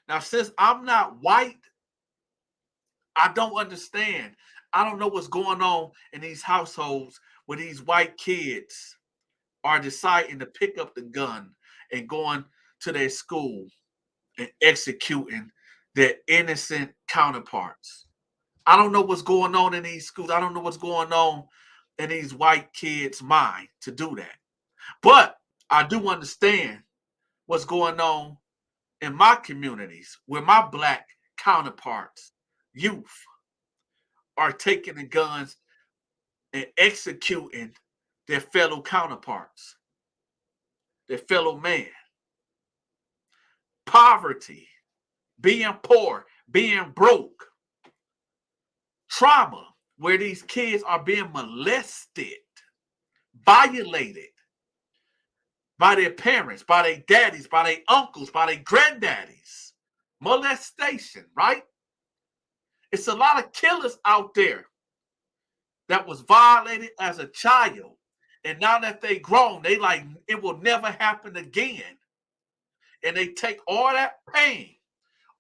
Now, since I'm not white, I don't understand. I don't know what's going on in these households where these white kids are deciding to pick up the gun and going to their school and executing their innocent counterparts. I don't know what's going on in these schools. I don't know what's going on in these white kids' mind to do that. But I do understand what's going on in my communities where my black counterparts, youth, are taking the guns and executing their fellow counterparts, their fellow man. Poverty, being poor, being broke, trauma, where these kids are being molested, violated by their parents, by their daddies, by their uncles, by their granddaddies. Molestation, right? It's a lot of killers out there that was violated as a child. And now that they grown, they like, it will never happen again. And they take all that pain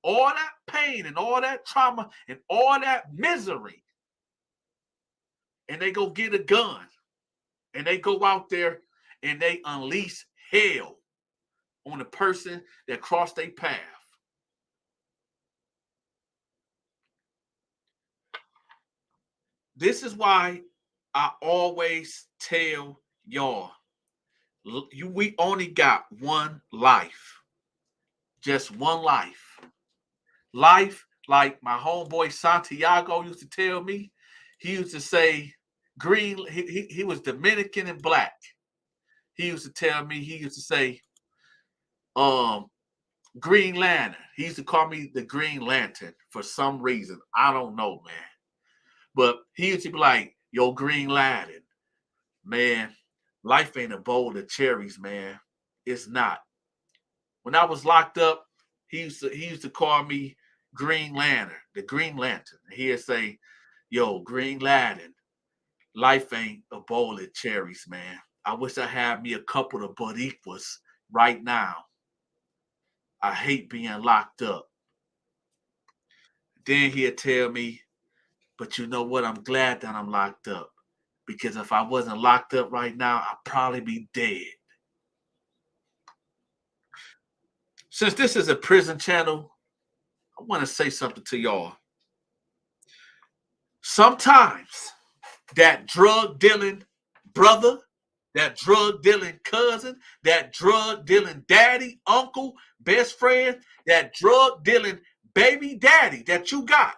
and all that trauma and all that misery, and they go get a gun and they go out there and they unleash hell on the person that crossed their path. This is why I always tell y'all, we only got one life, just one life. Life, like my homeboy Santiago used to tell me, he used to say, green, he was Dominican and black. He used to tell me, he used to say, Green Lantern. He used to call me the Green Lantern for some reason. I don't know, man. But he used to be like, yo, Green Lantern, man, life ain't a bowl of cherries, man. It's not. When I was locked up, he used to call me Green Lantern, the Green Lantern. He'd say, yo, Green Lantern, life ain't a bowl of cherries, man. I wish I had me a couple of Boricuas right now. I hate being locked up. Then he'd tell me, but you know what? I'm glad that I'm locked up. Because if I wasn't locked up right now, I'd probably be dead. Since this is a prison channel, I want to say something to y'all. Sometimes that drug dealing brother, that drug dealing cousin, that drug dealing daddy, uncle, best friend, that drug dealing baby daddy that you got,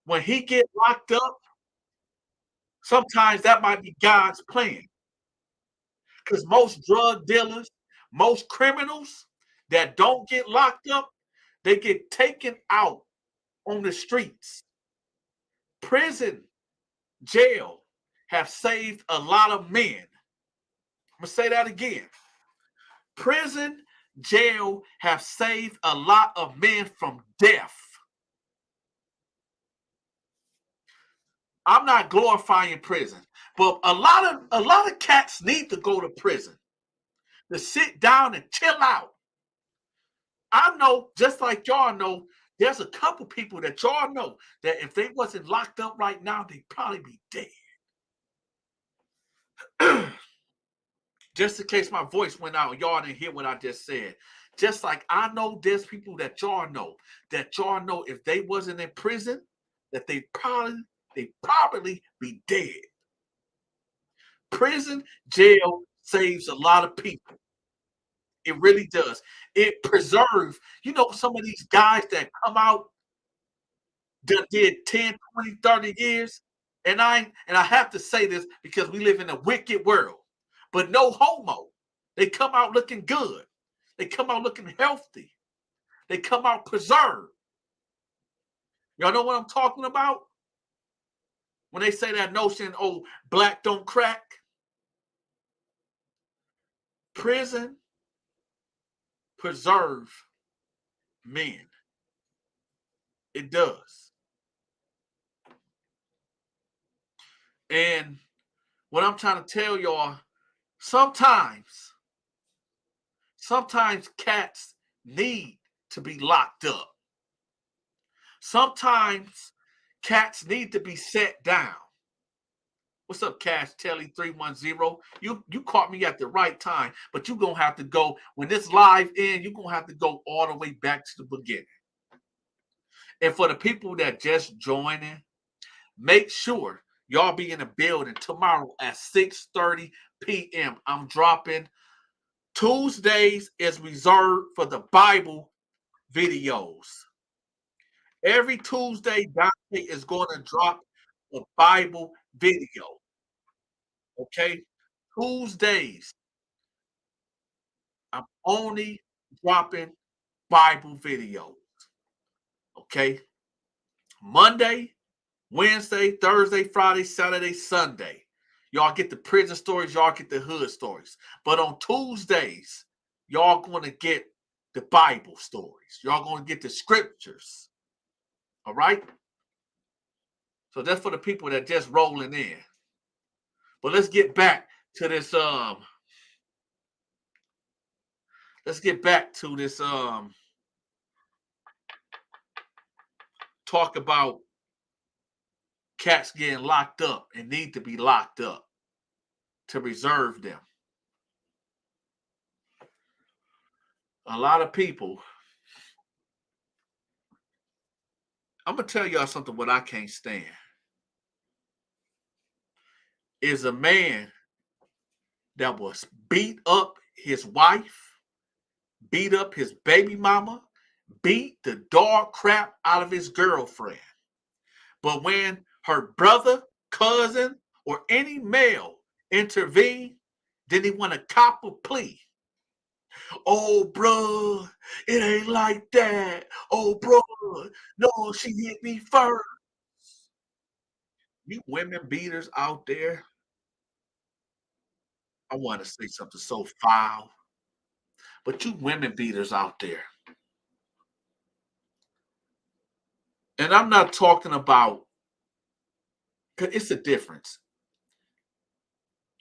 when he get locked up, sometimes that might be God's plan. Because most drug dealers, most criminals that don't get locked up, they get taken out on the streets. Prison, jail have saved a lot of men. I'm going to say that again. Prison, jail have saved a lot of men from death. I'm not glorifying prison, but a lot of cats need to go to prison to sit down and chill out. I know, just like y'all know, there's a couple people that y'all know that if they wasn't locked up right now, they'd probably be dead. Just in case my voice went out, y'all didn't hear what I just said. Just like I know there's people that y'all know if they wasn't in prison, that they probably be dead. Prison, jail saves a lot of people. It really does. It preserves, some of these guys that come out that did 10, 20, 30 years. And I have to say this because we live in a wicked world. But no homo. They come out looking good. They come out looking healthy. They come out preserved. Y'all know what I'm talking about? When they say that notion, oh, black don't crack. Prison preserve men. It does. And what I'm trying to tell y'all, sometimes cats need to be locked up. Sometimes cats need to be set down. What's up, Cash Telly 310? You caught me at the right time, but you're gonna have to go when this live in, you're gonna have to go all the way back to the beginning. And for the people that just joining, make sure y'all be in the building tomorrow at 6:30 p.m. I'm dropping Tuesdays is reserved for the Bible videos. Every Tuesday, Dante is going to drop a Bible video. Okay? Tuesdays, I'm only dropping Bible videos. Okay? Monday, Wednesday, Thursday, Friday, Saturday, Sunday. Y'all get the prison stories, y'all get the hood stories. But on Tuesdays, y'all going to get the Bible stories. Y'all going to get the scriptures. All right? So that's for the people that just rolling in. But let's get back to this let's get back to this talk about cats getting locked up and need to be locked up to reserve them. A lot of people, I'm gonna tell y'all something what I can't stand is a man that was beat up his wife, beat up his baby mama, beat the dog crap out of his girlfriend. But when her brother, cousin, or any male intervene, then he want to cop a plea. Oh, bro, it ain't like that. Oh, bro, no, she hit me first. You women beaters out there, I want to say something so foul, but you women beaters out there, and I'm not talking about, because it's a difference.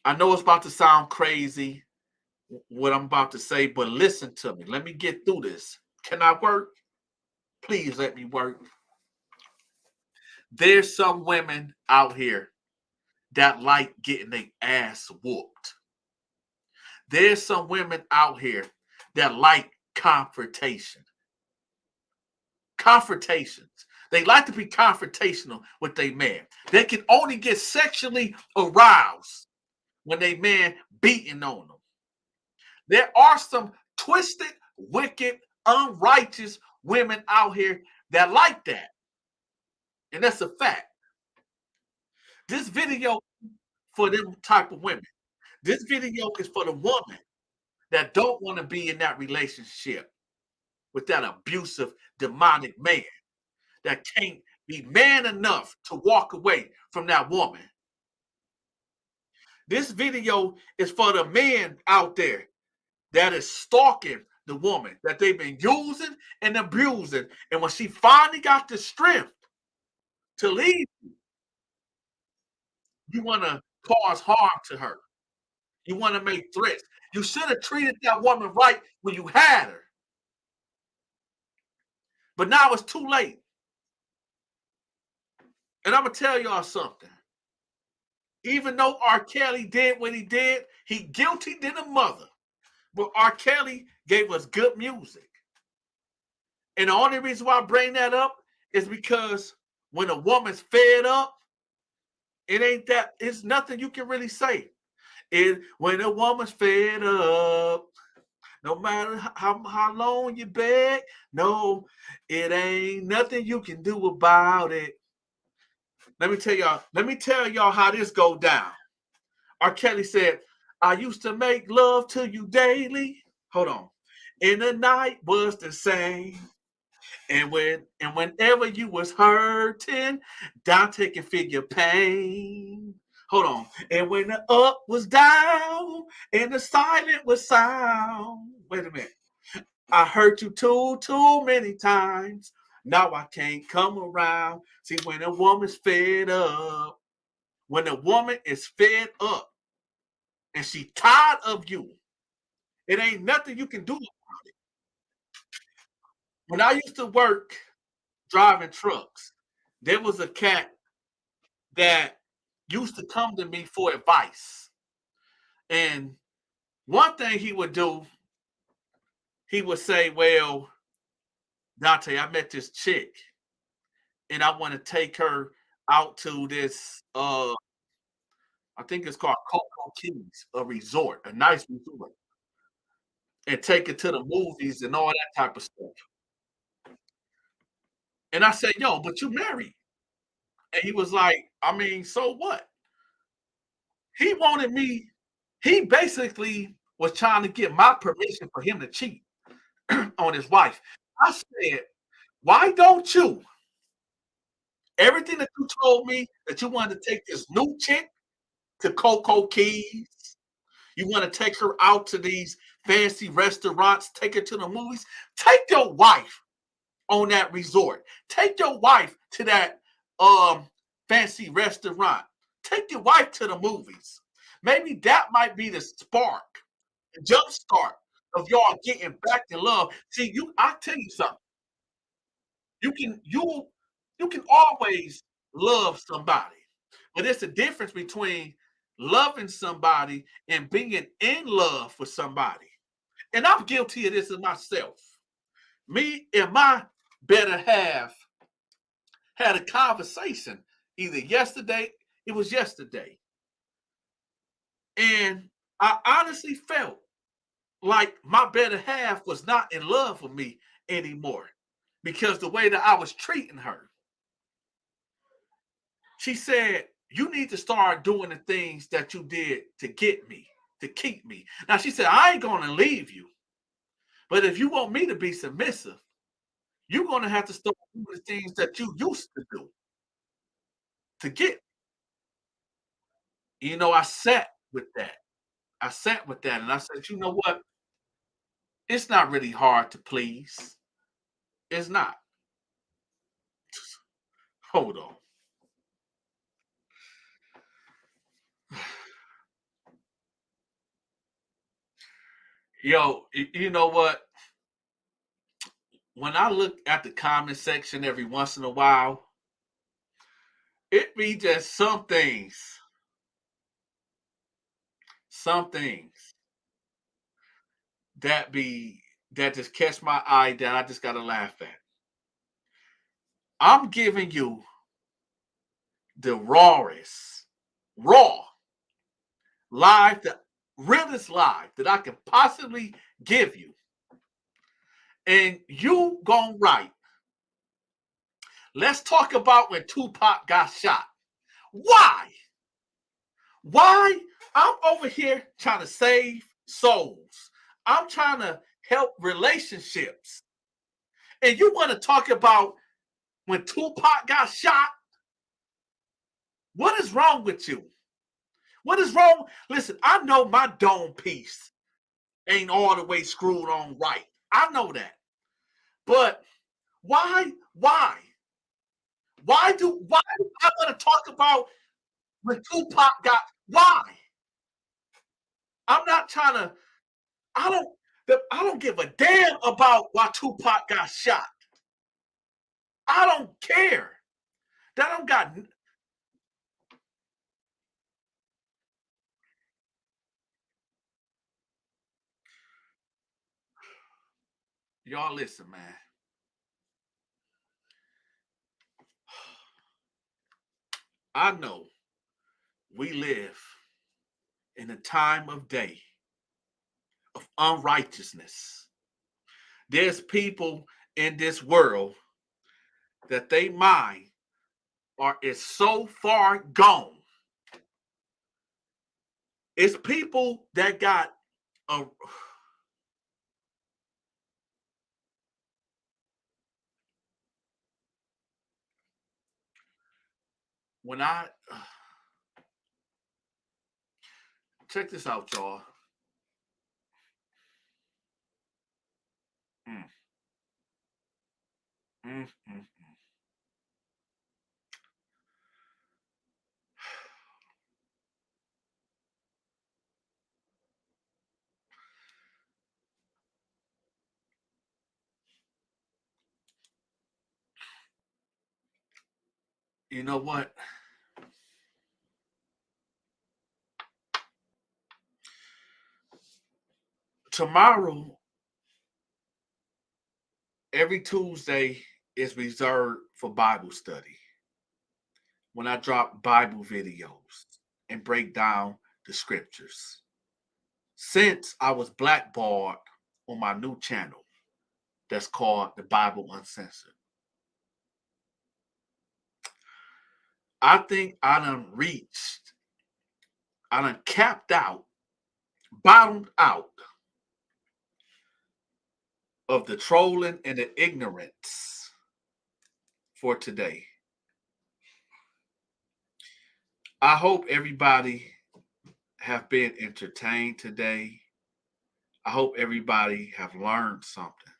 I know it's about to sound crazy, what I'm about to say, but listen to me. Let me get through this. Can I work? Please let me work. There's some women out here that like getting their ass whooped. There's some women out here that like confrontation. Confrontations. They like to be confrontational with their man. They can only get sexually aroused when they man beating on them. There are some twisted, wicked, unrighteous women out here that like that. And that's a fact. This video for them type of women. This video is for the woman that don't want to be in that relationship with that abusive, demonic man that can't be man enough to walk away from that woman. This video is for the men out there that is stalking the woman that they've been using and abusing. And when she finally got the strength to leave, you want to cause harm to her. You want to make threats. You should have treated that woman right when you had her. But now it's too late. And I'm going to tell y'all something. Even though R. Kelly did what he did, he guilty than a mother. But R. Kelly gave us good music. And the only reason why I bring that up is because when a woman's fed up, it's nothing you can really say. When a woman's fed up, no matter how long you beg, no, it ain't nothing you can do about it. Let me tell y'all how this go down. R. Kelly said, I used to make love to you daily. Hold on. And the night was the same. And whenever you was hurting, Dante can feel your pain. Hold on. And when the up was down and the silent was sound. Wait a minute. I hurt you too many times. Now I can't come around. See, when a woman's fed up, when a woman is fed up and she tired of you, it ain't nothing you can do about it. When I used to work driving trucks. There was a cat that used to come to me for advice. And one thing he would do, he would say, well, Dante, I met this chick and I want to take her out to this I think it's called Coco Keys, a resort, a nice resort, and take it to the movies and all that type of stuff. And I said, yo, but you married. And he was like, I mean, so what? He wanted me, he basically was trying to get my permission for him to cheat on his wife. I said, why don't you? Everything that you told me that you wanted to take this new chick to Coco Keys, you want to take her out to these fancy restaurants, take her to the movies, take your wife on that resort. Take your wife to that fancy restaurant. Take your wife to the movies. Maybe that might be the spark, the jump start of y'all getting back in love. See, I tell you something. You can you can always love somebody, but it's a difference between loving somebody and being in love with somebody. And I'm guilty of this in myself. Me and my better half had a conversation either yesterday, it was yesterday, and I honestly felt like my better half was not in love with me anymore because the way that I was treating her. She said, you need to start doing the things that you did to get me, to keep me. Now, she said, I ain't going to leave you. But if you want me to be submissive, you're going to have to start doing the things that you used to do to get. I sat with that. I sat with that and I said, you know what? It's not really hard to please. It's not. Hold on. Yo, you know what? When I look at the comment section every once in a while, it be just some things that be that just catch my eye that I just gotta laugh at. I'm giving you the raw, live, the realest live that I can possibly give you. And you gonna write. Let's talk about when Tupac got shot. Why? Why? I'm over here trying to save souls. I'm trying to help relationships. And you want to talk about when Tupac got shot? What is wrong with you? What is wrong? Listen, I know my dome piece ain't all the way screwed on right. I know that. But why? Why do I want to talk about when Tupac got why? I'm not trying to, I don't I don't give a damn about why Tupac got shot. I don't care. That don't got y'all listen, man. I know we live in a time of day of unrighteousness. There's people in this world that they mind are is so far gone. It's people that got a when I check this out, y'all. Mm, mm, mm. You know what? Tomorrow, every Tuesday is reserved for Bible study. When I drop Bible videos and break down the scriptures. Since I was blackballed on my new channel that's called The Bible Uncensored, I think I done capped out, bottomed out of the trolling and the ignorance for today. I hope everybody have been entertained today. I hope everybody have learned something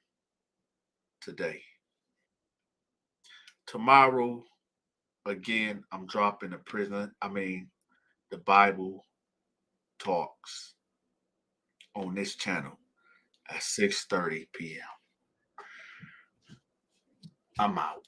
today. Tomorrow, again, I'm dropping the Bible talks on this channel at 6:30 p.m. I'm out.